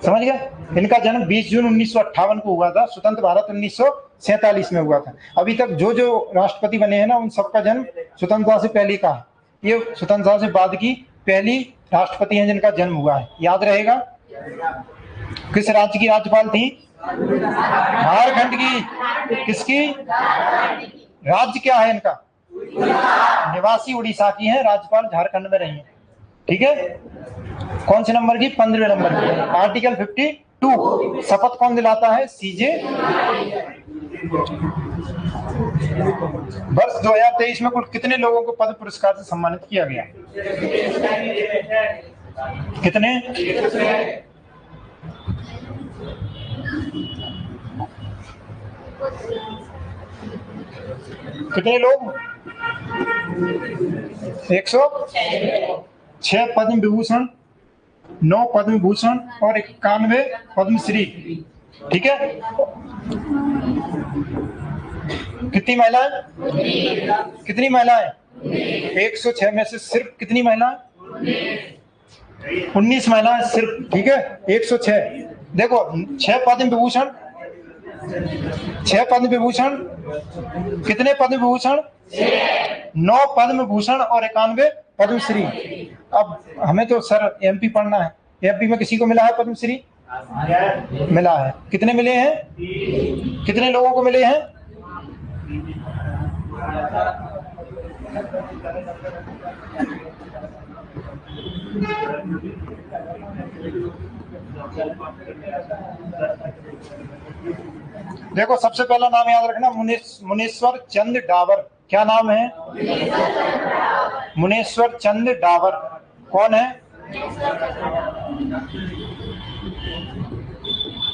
[SPEAKER 1] समझ गए? इनका जन्म 20 जून 1958 को हुआ था। स्वतंत्र भारत 1947 में हुआ था। अभी तक जो जो राष्ट्रपति बने हैं ना, उन सबका जन्म स्वतंत्रता से पहले का है। ये स्वतंत्रता से बाद की पहली राष्ट्रपति हैं जिनका जन्म हुआ है। याद रहेगा। किस राज्य की राज्यपाल थी? झारखंड की। किसकी? राज्य क्या है इनका? निवासी उड़ीसा की है, राज्यपाल झारखंड में रही है। ठीक है। कौन से नंबर की? 15वें नंबर की। आर्टिकल 52 शपथ कौन दिलाता है? सीजे। वर्ष 2023 में कुल कितने लोगों को पद्म पुरस्कार से सम्मानित किया गया? कितने? कितने लोग? 106 पद्म विभूषण, 9 पद्म विभूषण और 91 पद्मश्री। ठीक है। कितनी महिलाएं? कितनी महिलाएं? 106 में से सिर्फ कितनी महिलाएं? 19 महिलाएं सिर्फ। ठीक है। 106। देखो, 6 पद्म विभूषण, 6 पद्म विभूषण, कितने पद्म विभूषण? 9 पद्म भूषण और 91 पद्मश्री। अब हमें तो सर एमपी पढ़ना है। एमपी में किसी को मिला है पद्मश्री? मिला है। कितने मिले हैं? कितने लोगों को मिले हैं? देखो, सबसे पहला नाम याद रखना, मुनेश्वर चंद डावर। क्या नाम है? मुनेश्वर चंद डावर। कौन है?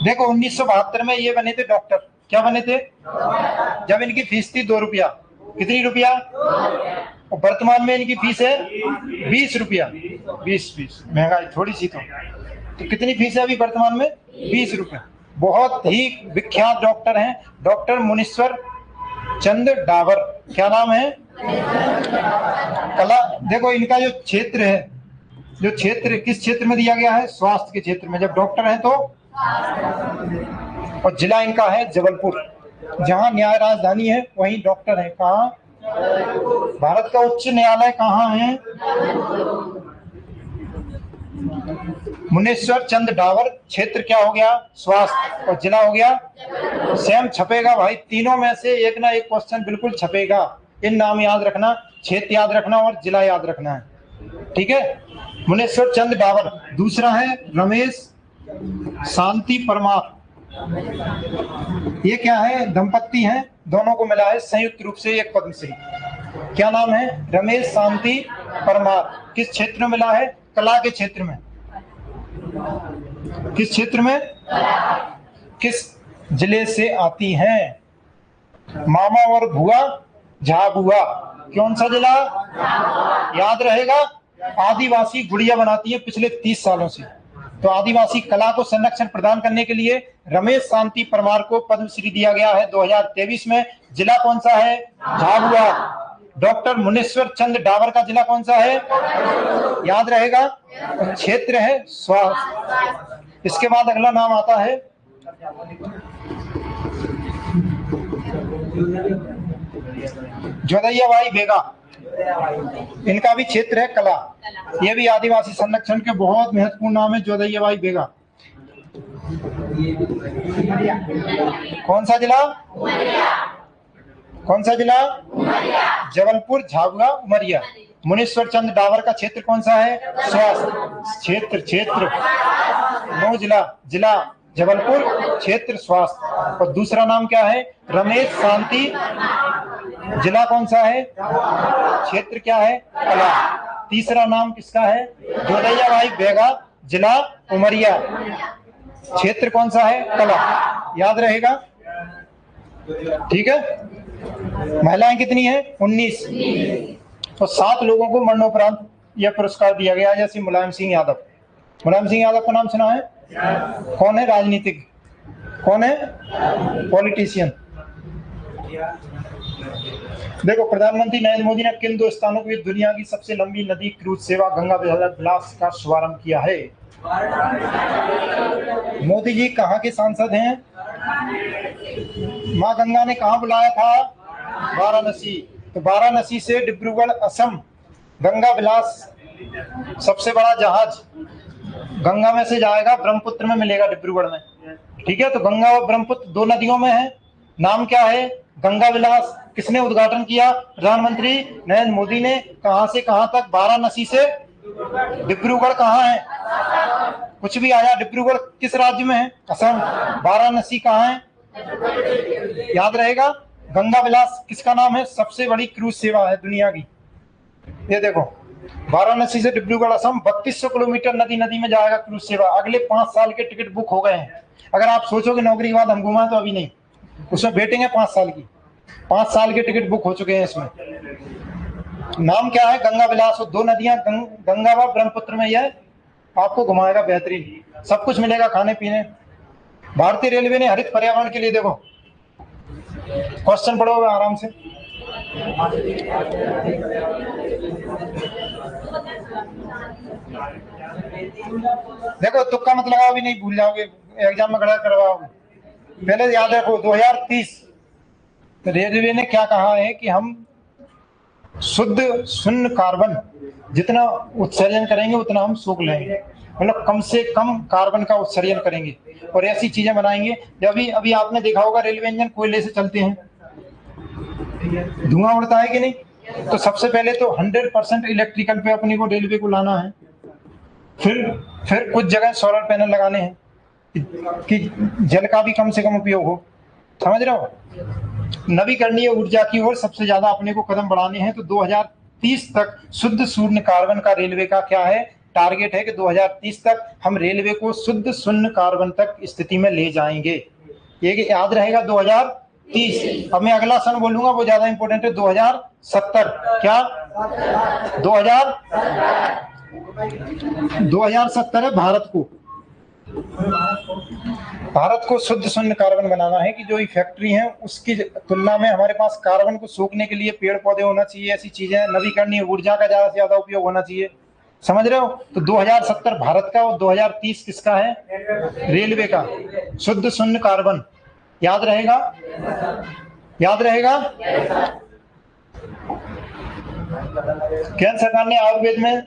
[SPEAKER 1] देखो, 1972 में ये बने थे डॉक्टर। क्या बने थे? जब इनकी फीस थी 2 रुपया। कितनी रुपया? और वर्तमान में इनकी फीस है 20 रुपया। 20 महंगाई थोड़ी सी। तो कितनी फीस है अभी वर्तमान में? 20 रुपया। बहुत ही विख्यात डॉक्टर हैं, डॉक्टर मुनेश्वर चंद डावर। क्या नाम है? कला। देखो, इनका जो क्षेत्र है, जो क्षेत्र किस क्षेत्र में दिया गया है? स्वास्थ्य के क्षेत्र में। जब डॉक्टर है तो, और जिला इनका है जबलपुर। जहां न्याय राजधानी है वहीं डॉक्टर है। कहाँ? भारत का उच्च न्यायालय कहाँ है? मुनेश्वर चंद डावर। क्षेत्र क्या हो गया? स्वास्थ्य। और जिला हो गया? सेम छपेगा भाई, तीनों में से एक ना एक क्वेश्चन बिल्कुल छपेगा। इन नाम याद रखना, क्षेत्र याद रखना और जिला याद रखना है। ठीक है। मुनेश्वर चंद डावर। दूसरा है रमेश शांति परमार। ये क्या है? दंपत्ति हैं, दोनों को मिला है संयुक्त रूप से एक पद्मश्री। क्या नाम है? रमेश शांति परमार। किस क्षेत्र में मिला है? कला के क्षेत्र में। किस क्षेत्र में? किस जिले से आती हैं? मामा और भुआ झाबुआ। कौन सा जिला? याद रहेगा। आदिवासी गुड़िया बनाती है पिछले 30 सालों से। तो आदिवासी कला को संरक्षण प्रदान करने के लिए रमेश शांति परमार को पद्मश्री दिया गया है 2023 में। जिला कौन सा है? झाबुआ। डॉक्टर मुनेश्वर चंद डावर का जिला कौन सा है? याद रहेगा। क्षेत्र है स्वास्थ्य। इसके बाद अगला नाम आता है जोदैया भाई बेगा। इनका भी क्षेत्र है कला। ये भी आदिवासी संरक्षण के बहुत महत्वपूर्ण नाम है, जोदैया भाई बेगा। कौन सा जिला? कौन सा जिला? जबलपुर, झाबुआ, उमरिया। मुनेश्वर चंद डावर का क्षेत्र कौन सा है? स्वास्थ्य। क्षेत्र 9 जिला। जिला जबलपुर, क्षेत्र स्वास्थ्य। और दूसरा नाम क्या है? रमेश शांति। जिला कौन सा है? क्षेत्र क्या है? कला। तीसरा नाम किसका है? जोदैया भाई बेगा। जिला उमरिया, क्षेत्र कौन सा है? कला। याद रहेगा। ठीक है, महिलाएं कितनी है? 19। और 7 लोगों को मरणोपरांत यह पुरस्कार दिया गया, जैसे मुलायम सिंह यादव। मुलायम सिंह यादव का नाम सुना है? कौन है? राजनीतिक। कौन है? पॉलिटिशियन। देखो, प्रधानमंत्री नरेंद्र मोदी ने किन 2 स्थानों के लिए दुनिया की सबसे लंबी नदी क्रूज सेवा गंगा विलास का शुभारंभ किया है? मोदी जी कहाँ के सांसद हैं? माँ गंगा ने कहाँ बुलाया था? वाराणसी। तो वाराणसी से डिब्रूगढ़ असम गंगा विलास सबसे बड़ा जहाज गंगा में से जाएगा, ब्रह्मपुत्र में मिलेगा डिब्रूगढ़ में। ठीक है, तो गंगा और ब्रह्मपुत्र 2 नदियों में है। नाम क्या है? गंगा विलास। किसने उद्घाटन किया? प्रधानमंत्री नरेंद्र मोदी ने। कहां से कहां तक? वाराणसी से डिब्रूगढ़। कहाँ है? कुछ भी आया। डिब्रूगढ़ किस राज्य में है? असम। वाराणसी कहाँ है? याद रहेगा। गंगा विलास किसका नाम है? सबसे बड़ी क्रूज सेवा है दुनिया की। ये देखो, वाराणसी से डिब्रूगढ़ असम 3200 किलोमीटर नदी नदी में जाएगा क्रूज सेवा। अगले 5 साल के टिकट बुक हो गए हैं। अगर आप सोचोगे नौकरी के बाद हम घुमाएं, तो अभी नहीं, उसमें वेटिंग है 5 साल की। 5 साल के टिकट बुक हो चुके हैं इसमें। नाम क्या है? गंगा विलास। 2 नदियां गंगा व ब्रह्मपुत्र में यह आपको घुमाएगा। बेहतरीन सब कुछ मिलेगा, खाने पीने। भारतीय रेलवे ने हरित पर्यावरण के लिए, देखो क्वेश्चन पढ़ो आराम से। देखो, तुक्का मत लगाओ, भी नहीं भूल जाओगे, एग्जाम में खड़ा करवाओगे। पहले याद रखो 2030 रेलवे ने क्या कहा है कि हम शुद्ध शून्य कार्बन जितना उत्सर्जन करेंगे उतना हम सूख लेंगे, मतलब कम से कम कार्बन का उत्सर्जन करेंगे और ऐसी चीजें बनाएंगे। अभी आपने देखा होगा रेलवे इंजन कोयले से चलते हैं, धुआं उड़ता है कि नहीं? तो सबसे पहले तो 100% इलेक्ट्रिकल पे अपनी को रेलवे को लाना है। फिर कुछ जगह सोलर पैनल लगाने हैं कि जल का भी कम से कम उपयोग हो। समझ रहे हो? नवीकरणीय ऊर्जा की ओर सबसे ज्यादा अपने को कदम बढ़ाने हैं। तो 2030 तक शुद्ध शून्य कार्बन का रेलवे का क्या है? टारगेट है कि 2030 तक हम रेलवे को शुद्ध शून्य कार्बन तक स्थिति में ले जाएंगे। ये याद रहेगा 2030। अब मैं अगला सन बोलूंगा, वो ज्यादा इंपॉर्टेंट है। 2070। क्या? 2070 है। भारत को शुद्ध शून्य कार्बन बनाना है कि जो फैक्ट्री है उसकी तुलना में हमारे पास कार्बन को सोखने के लिए पेड़ पौधे होना चाहिए, ऐसी चीजें, नवीकरणीय ऊर्जा का ज्यादा से ज्यादा उपयोग होना चाहिए। समझ रहे हो? तो 2070 भारत का और 2030 किसका है? रेलवे का। शुद्ध शून्य कार्बन। याद रहेगा? याद रहेगा? केंद्र सरकार ने आयुर्वेद में,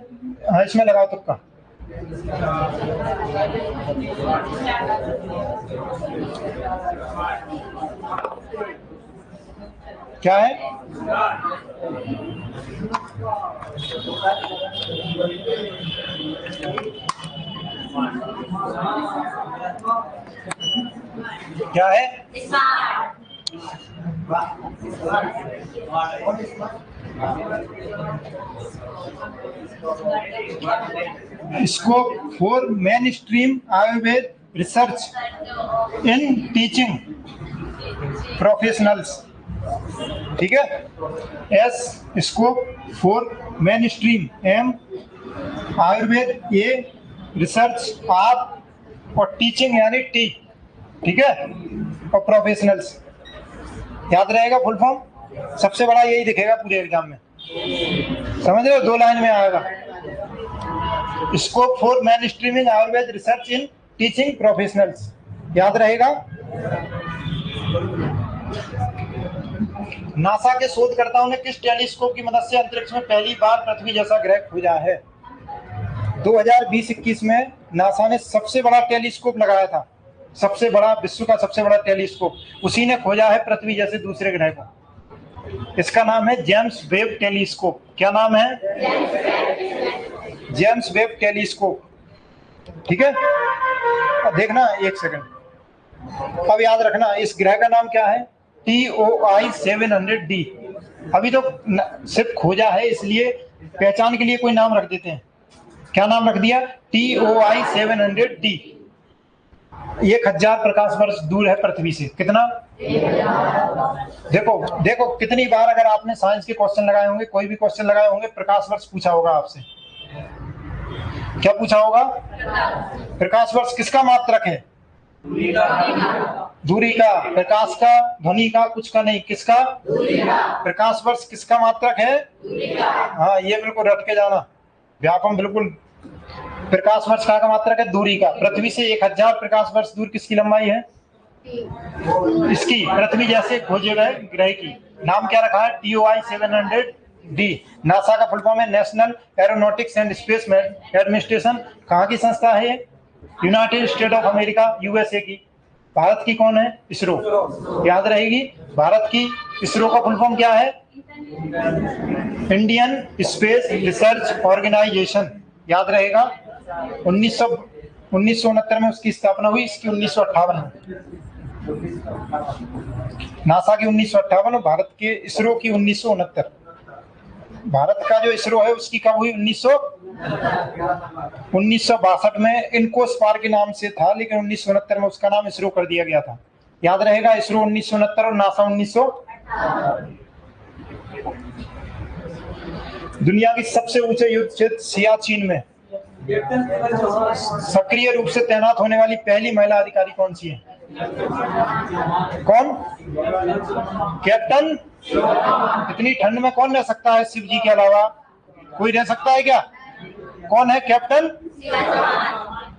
[SPEAKER 1] इसमें लगाओ तुक्का। क्या है? क्या है? Scope for mainstream Ayurveda research in teaching professionals. ठीक है? S scope for mainstream, M Ayurveda, A research, R और टीचिंग यानी टी। ठीक है? और प्रोफेशनल्स। याद रहेगा फुल फॉर्म? सबसे बड़ा यही दिखेगा पूरे एग्जाम में। समझ रहे हो? 2 लाइन में आएगा। Scope for main stream in Ayurveda research in teaching professionals. याद रहेगा? नासा के शोधकर्ताओं ने किस टेलीस्कोप की मदद से अंतरिक्ष में पहली बार पृथ्वी जैसा ग्रह खोजा है? 2020-21 में नासा ने सबसे बड़ा टेलीस्कोप लगाया था, सबसे बड़ा, विश्व का सबसे बड़ा टेलीस्कोप। उसी ने खोजा है पृथ्वी जैसे दूसरे ग्रह को। इसका नाम है जेम्स वेब टेलीस्कोप। क्या नाम है? James Webb telescope. ठीक है? अब देखना, एक सेकंड। अब याद रखना, इस ग्रह का नाम क्या है? TOI 700D। अभी तो सिर्फ खोजा है, इसलिए पहचान के लिए कोई नाम रख देते हैं। क्या नाम रख दिया? TOI 700D। 1000 प्रकाश वर्ष दूर है पृथ्वी से। कितना? देखो देखो कितनी बार अगर आपने साइंस के क्वेश्चन लगाए होंगे, कोई भी क्वेश्चन लगाए होंगे, प्रकाश वर्ष पूछा होगा आपसे। क्या पूछा होगा? प्रकाश वर्ष किसका मात्रक है? दूरी का। प्रकाश का, ध्वनि का, कुछ का नहीं, किसका? प्रकाश वर्ष किसका मात्रक है? हाँ, ये बिल्कुल रट के जाना, व्यापम बिल्कुल। प्रकाश वर्ष का मात्रक है? दूरी का। पृथ्वी से 1000 प्रकाश वर्ष दूर किसकी लंबाई है? इसकी, पृथ्वी जैसे खोजे गए ग्रह की। नाम क्या रखा है? TOI 700D। नासा का फुल फॉर्म है national aeronautics and space administration. कहाँ की संस्था है ये? United state of America, USA की। भारत की कौन है? इसरो। याद रहेगी। भारत की इसरो का फुल फॉर्म क्या है? Indian Space Research Organisation. याद रहेगा। 1969 में उसकी स्थापना हुई, इसकी 1958 में। नासा की 1958, भारत के इसरो की 1969। भारत का जो इसरो है उसकी कब हुई? 1962 में। इनकोस्पार के नाम से था, लेकिन 1969 में उसका नाम इसरो कर दिया गया था। याद रहेगा। इसरो 1969 और नासा 1900। दुनिया की सबसे ऊंचे युद्ध क्षेत्र सियाचिन में सक्रिय रूप से तैनात होने वाली पहली महिला अधिकारी कौन सी है? कौन? कैप्टन। इतनी ठंड में कौन रह सकता है शिव जी के अलावा? कोई रह सकता है क्या? कौन है कैप्टन?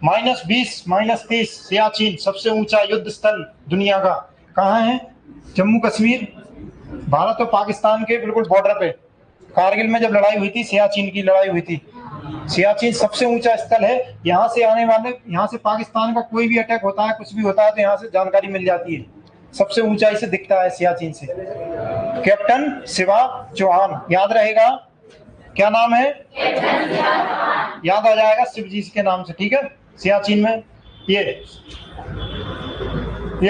[SPEAKER 1] -20 -30 सियाचिन सबसे ऊंचा युद्ध स्थल दुनिया का कहाँ है? जम्मू कश्मीर, भारत और पाकिस्तान के बिल्कुल बॉर्डर पे। कारगिल में जब लड़ाई हुई थी, सियाचिन की लड़ाई हुई थी। सियाचिन सबसे ऊंचा स्थल है। यहाँ से आने वाले, यहाँ से पाकिस्तान का कोई भी अटैक होता है, कुछ भी होता है, तो यहाँ से जानकारी मिल जाती है। सबसे ऊंचाई से दिखता है सियाचिन से। कैप्टन शिवा चौहान। याद रहेगा। क्या नाम है? याद आ जाएगा शिव जी के नाम से। ठीक है। सियाचिन में ये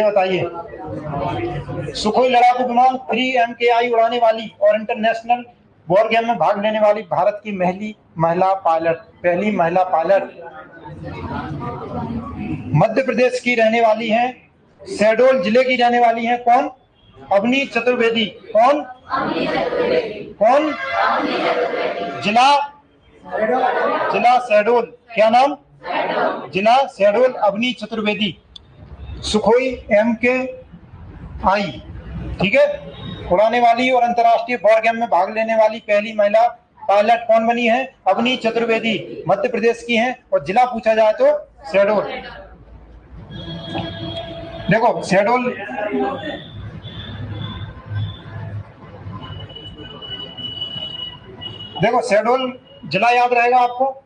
[SPEAKER 1] बताइए, सुखोई लड़ाकू विमान 3 MKI उड़ाने वाली और इंटरनेशनल वॉर गेम में भाग लेने वाली भारत की पहली महिला पायलट मध्य प्रदेश की रहने वाली हैं, शहडोल जिले की रहने वाली हैं। कौन? अवनी चतुर्वेदी। कौन? जिला शहडोल। क्या नाम? जिला शहडोल, अवनी चतुर्वेदी। सुखोई MKI, ठीक है, उड़ाने वाली और अंतर्राष्ट्रीय वॉर गेम में भाग लेने वाली पहली महिला पायलट कौन बनी है? अवनी चतुर्वेदी। मध्य प्रदेश की हैं और जिला पूछा जाए तो शहडोल। देखो शहडोल, देखो शहडोल जिला याद रहेगा आपको।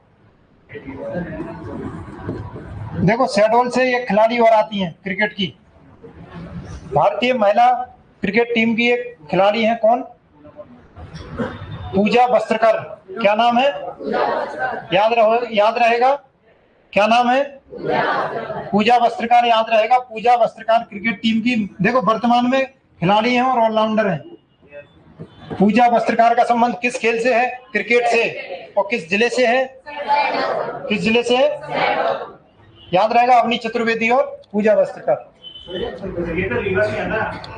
[SPEAKER 1] देखो शहडोल से एक खिलाड़ी और आती हैं क्रिकेट की, भारतीय महिला क्रिकेट टीम की एक खिलाड़ी हैं। कौन? पूजा वस्त्रकर। क्या नाम है? याद रहेगा। क्या नाम है? पूजा वस्त्रकार। याद रहेगा। पूजा वस्त्रकार क्रिकेट टीम की, देखो वर्तमान में खिलाड़ी हैं और ऑलराउंडर हैं। पूजा वस्त्रकार का संबंध किस खेल से है? क्रिकेट से। और किस जिले से है? किस जिले से है? याद रहेगा। अवनी चतुर्वेदी और पूजा वस्त्रकर।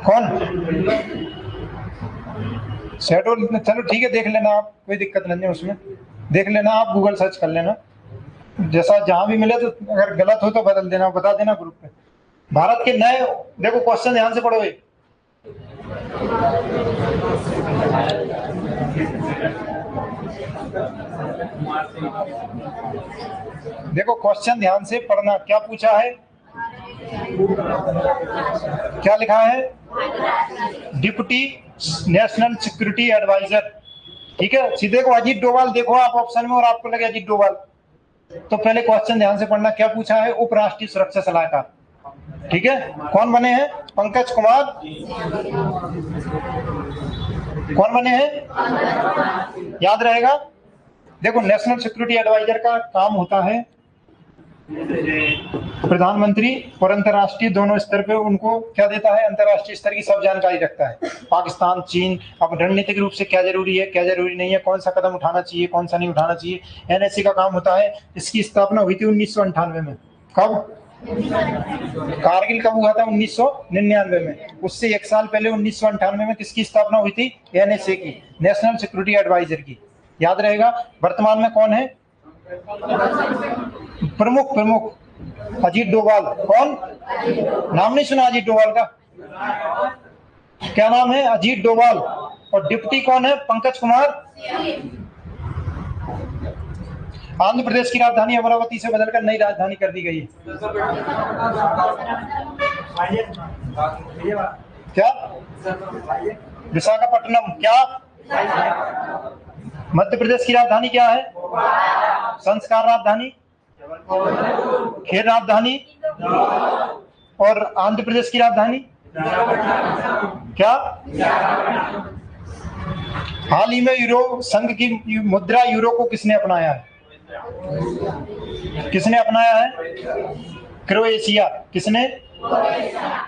[SPEAKER 1] कौन? शहडोल। चलो ठीक है, देख लेना आप, कोई दिक्कत नहीं है उसमें, देख लेना आप, गूगल सर्च कर लेना, जैसा जहां भी मिले। तो अगर गलत हो तो बदल देना, बता देना ग्रुप पे। भारत के नए, देखो क्वेश्चन ध्यान से पढ़ोगे। देखो क्वेश्चन ध्यान से पढ़ना। क्या पूछा है? क्या लिखा है? Deputy national security adviser. ठीक है, सीधे को अजीत डोभाल देखो आप ऑप्शन में और आपको लगे अजीत डोभाल, तो पहले क्वेश्चन ध्यान से पढ़ना। क्या पूछा है? उपराष्ट्रीय सुरक्षा सलाहकार। ठीक है, कौन बने हैं? पंकज कुमार। कौन बने हैं? याद रहेगा। देखो नेशनल सिक्योरिटी एडवाइजर का काम होता है प्रधानमंत्री और अंतर्राष्ट्रीय दोनों स्तर पे उनको क्या देता है? अंतर्राष्ट्रीय स्तर की सब जानकारी रखता है। पाकिस्तान, चीन, अब रणनीतिक रूप से क्या जरूरी है, क्या जरूरी नहीं है, कौन सा कदम उठाना चाहिए, कौन सा नहीं उठाना चाहिए, NSC का काम होता है। इसकी स्थापना हुई थी 1998 में। कब? कारगिल कब हुआ था? 1999 में। उससे एक साल पहले 1998 में किसकी स्थापना हुई थी? एनएसए की, नेशनल सिक्योरिटी एडवाइजर की। याद रहेगा। वर्तमान में कौन है प्रमुख? अजीत डोभाल। कौन? नाम नहीं सुना अजीत डोभाल का? क्या नाम है? अजीत डोभाल। और डिप्टी कौन है? पंकज कुमार। आंध्र प्रदेश की राजधानी अमरावती से बदलकर नई राजधानी कर दी गई है। क्या? विशाखापट्टनम। क्या? मध्य प्रदेश की राजधानी क्या है? संस्कार राजधानी, खेल राजधानी। और आंध्र प्रदेश की राजधानी क्या? हाल ही में यूरो संघ की मुद्रा यूरो को किसने अपनाया है? किसने अपनाया है? क्रोएशिया। किसने?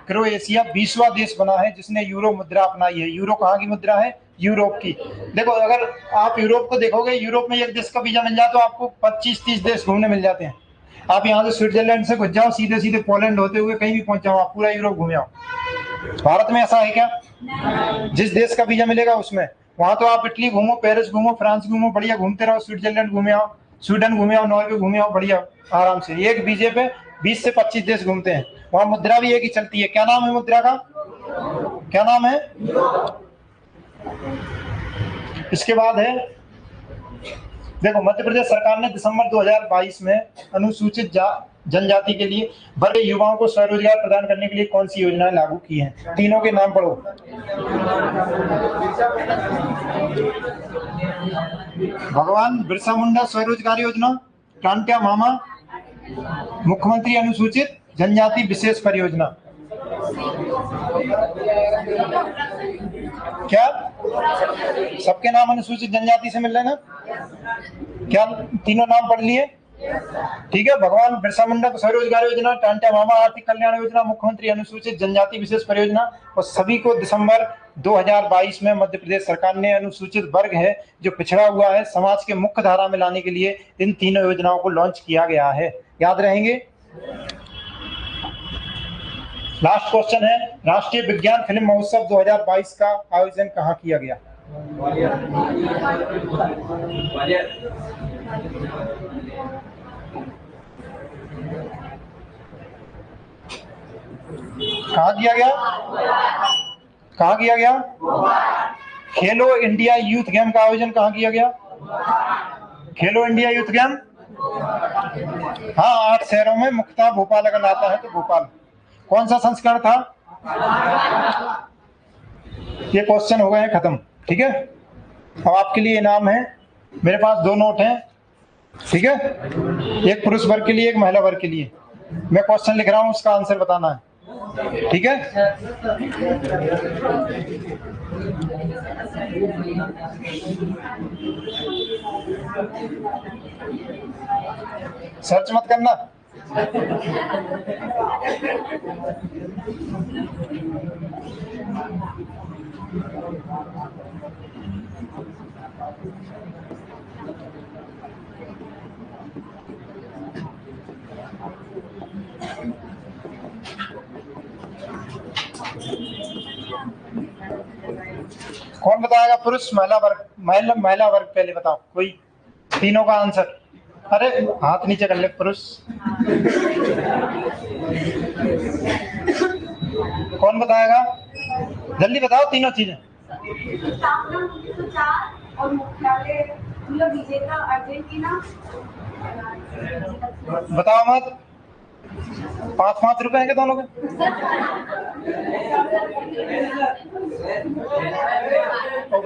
[SPEAKER 1] क्रोएशिया 20वां देश बना है जिसने यूरो मुद्रा अपनाई है। यूरो कहाँ की मुद्रा है? यूरोप की। देखो, अगर आप यूरोप को देखोगे, यूरोप में एक देश का वीजा मिल जाए तो आपको 25-30 देश घूमने मिल जाते हैं। आप यहाँ से स्विट्जरलैंड से घुस जाओ, सीधे सीधे पोलैंड होते हुए कहीं भी पहुंच जाओ, आप पूरा यूरोप घूमे आओ। भारत में ऐसा है क्या? जिस देश का वीजा मिलेगा उसमें, वहां तो आप इटली घूमो, पेरिस घूमो, फ्रांस घूमो, बढ़िया घूमते रहो, स्विट्जरलैंड घूमे आओ, स्वीडन घूमे आओ, नॉर्वे घूमे आओ, बढ़िया आराम से। एक वीजे पे 20 से 25 देश घूमते हैं। वहां मुद्रा भी एक ही चलती है। क्या नाम है मुद्रा का? क्या नाम है? इसके बाद है, देखो, मध्य प्रदेश सरकार ने दिसंबर 2022 में अनुसूचित जनजाति के लिए वर्ग युवाओं को स्वरोजगार प्रदान करने के लिए कौन सी योजनाएं लागू की हैं? तीनों के नाम पढ़ो। भगवान बिरसा मुंडा स्वरोजगार योजना, टांट्या मामा, मुख्यमंत्री अनुसूचित जनजाति विशेष परियोजना। क्या? सबके नाम अनुसूचित जनजाति से मिल रहे ना? क्या तीनों नाम पढ़ लिए? ठीक है। भगवान बिरसा मुंडा स्वरोजगार योजना, टांट्या मामा आर्थिक कल्याण योजना, मुख्यमंत्री अनुसूचित जनजाति विशेष परियोजना। और सभी को दिसंबर 2022 में मध्य प्रदेश सरकार ने अनुसूचित वर्ग है, जो पिछड़ा हुआ है, समाज के मुख्य धारा में लाने के लिए इन तीनों योजनाओं को लॉन्च किया गया है। याद रहेंगे। लास्ट क्वेश्चन है, राष्ट्रीय विज्ञान फिल्म महोत्सव 2022 का आयोजन कहाँ किया गया? कहाँ किया गया? कहाँ किया गया? खेलो इंडिया यूथ गेम का आयोजन कहाँ किया गया? खेलो इंडिया यूथ गेम, हाँ, 8 शहरों में, मुख्यतः भोपाल अगर आता है तो भोपाल। कौन सा संस्करण था? ये क्वेश्चन हो गए हैं खत्म। ठीक है। अब आपके लिए इनाम है, मेरे पास 2 नोट हैं। ठीक है, एक पुरुष वर्ग के लिए, एक महिला वर्ग के लिए। मैं क्वेश्चन लिख रहा हूं, उसका आंसर बताना है। ठीक है। सर्च मत करना। कौन बताएगा? पुरुष, महिला वर्ग? महिला वर्ग पहले बताओ कोई, तीनों का आंसर। अरे हाथ नीचे कर ले। पुरुष कौन बताएगा? जल्दी बताओ तीनों चीजें। और मुख्यालय विजेता अर्जेंटीना। बताओ मत। 5-5 रुपए हैं क्या दोनों के?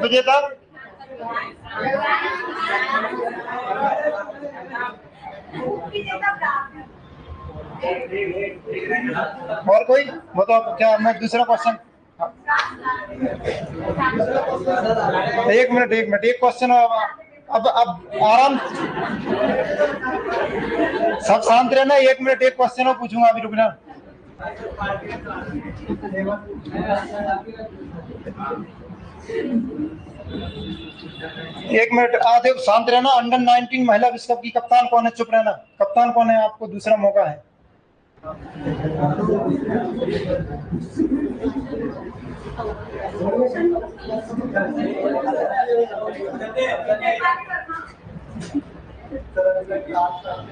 [SPEAKER 1] विजेता और कोई बताओ। क्या? मैं दूसरा क्वेश्चन, एक मिनट, एक क्वेश्चन। अब आराम, सब शांत रहना। 1 मिनट, एक क्वेश्चन और पूछूंगा, अभी रुकना। एक मिनट, आधे शांत रहना। अंडर 19 महिला विश्व कप की कप्तान कौन है? चुप रहना। कप्तान कौन है? आपको दूसरा मौका है।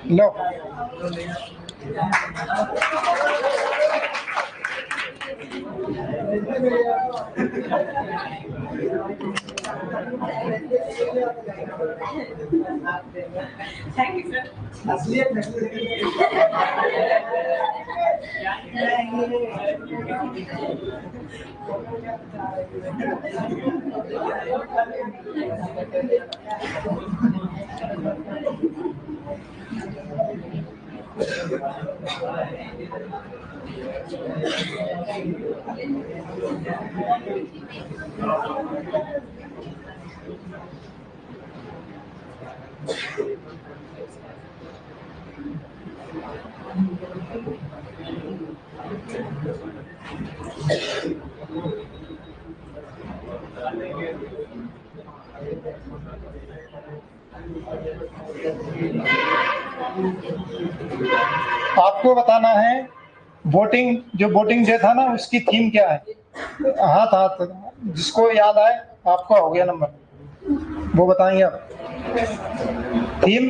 [SPEAKER 1] लो
[SPEAKER 2] थैंक यू सर।
[SPEAKER 1] आपको बताना है वोटिंग, जो वोटिंग डे था ना उसकी थीम क्या है। हाथ हाथ जिसको याद आए, आपका हो गया नंबर, वो बताएंगे आप। थीम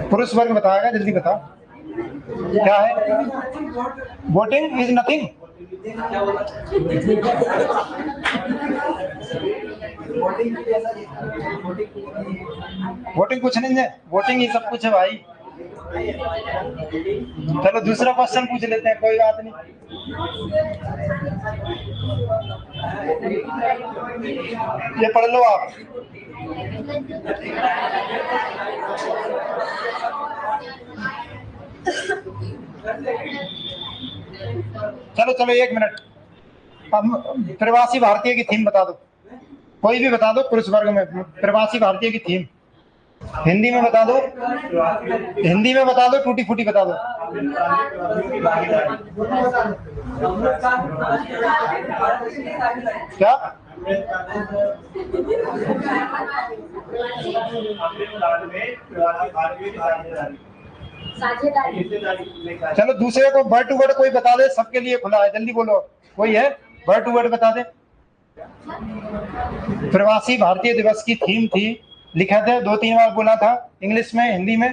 [SPEAKER 1] पुरुष वर्ग बताएगा, जल्दी बताओ क्या है। Voting is nothing. वोटिंग कुछ नहीं है, वोटिंग ही सब कुछ है भाई। चलो दूसरा क्वेश्चन पूछ लेते हैं, कोई बात नहीं। ये पढ़ लो आप। चलो चलो 1 मिनट। अब प्रवासी भारतीय की थीम बता दो, कोई भी बता दो पुरुष वर्ग में प्रवासी भारतीय की थीम। हिंदी में बता दो, हिंदी में बता दो, टूटी फूटी बता दो। क्या चलो दूसरे को वर्ड टू वर्ड कोई बता दे, सबके लिए खुला है, जल्दी बोलो। कोई है वर्ड टू वर्ड बता दे। प्रवासी भारतीय दिवस की थीम थी, लिखा था 2-3 बार बोला था, इंग्लिश में हिंदी में,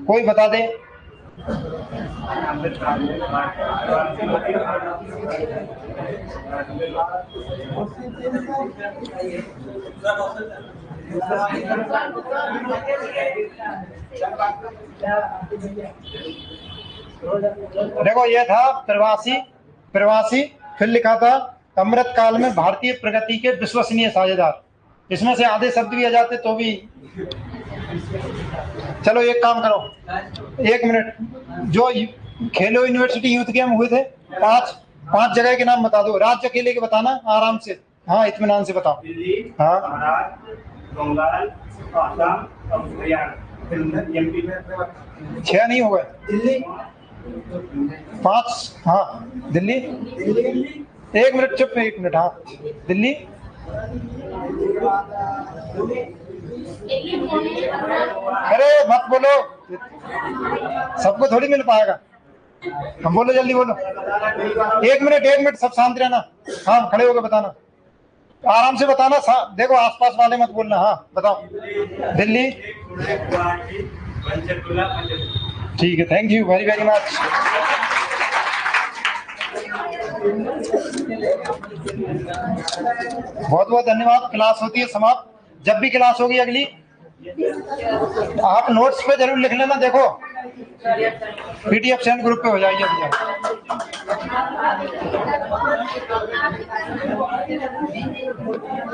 [SPEAKER 1] कोई बता दे। देखो ये था प्रवासी, फिर लिखा था अमृत काल में भारतीय प्रगति के विश्वसनीय साझेदार। इसमें से आधे शब्द भी आ जाते तो भी। चलो एक काम करो, 1 मिनट। जो खेलो यूनिवर्सिटी यूथ गेम हुए थे, 5 जगह के नाम बता दो, राज्य अकेले के बताना आराम से। हाँ इत्मीनान से बताओ। हाँ
[SPEAKER 3] बंगाल, आसाम, हरियाणा,
[SPEAKER 1] 6 नहीं हो गए, दिल्ली 5। हाँ दिल्ली 1 मिनट चुप, 1 मिनट। हाँ दिल्ली, अरे मत बोलो, सबको थोड़ी मिल पाएगा। हम बोलो जल्दी बोलो। 1 मिनट सब शांत रहना। हाँ खड़े होकर बताना, आराम से बताना। देखो आसपास वाले मत बोलना। हाँ बताओ। दिल्ली, ठीक है, thank you very very much. बहुत बहुत धन्यवाद। क्लास होती है समाप्त। जब भी क्लास होगी अगली, आप नोट्स पे जरूर लिख लेना। देखो पीडीएफ सेंड ग्रुप पे हो जाएगी अभी।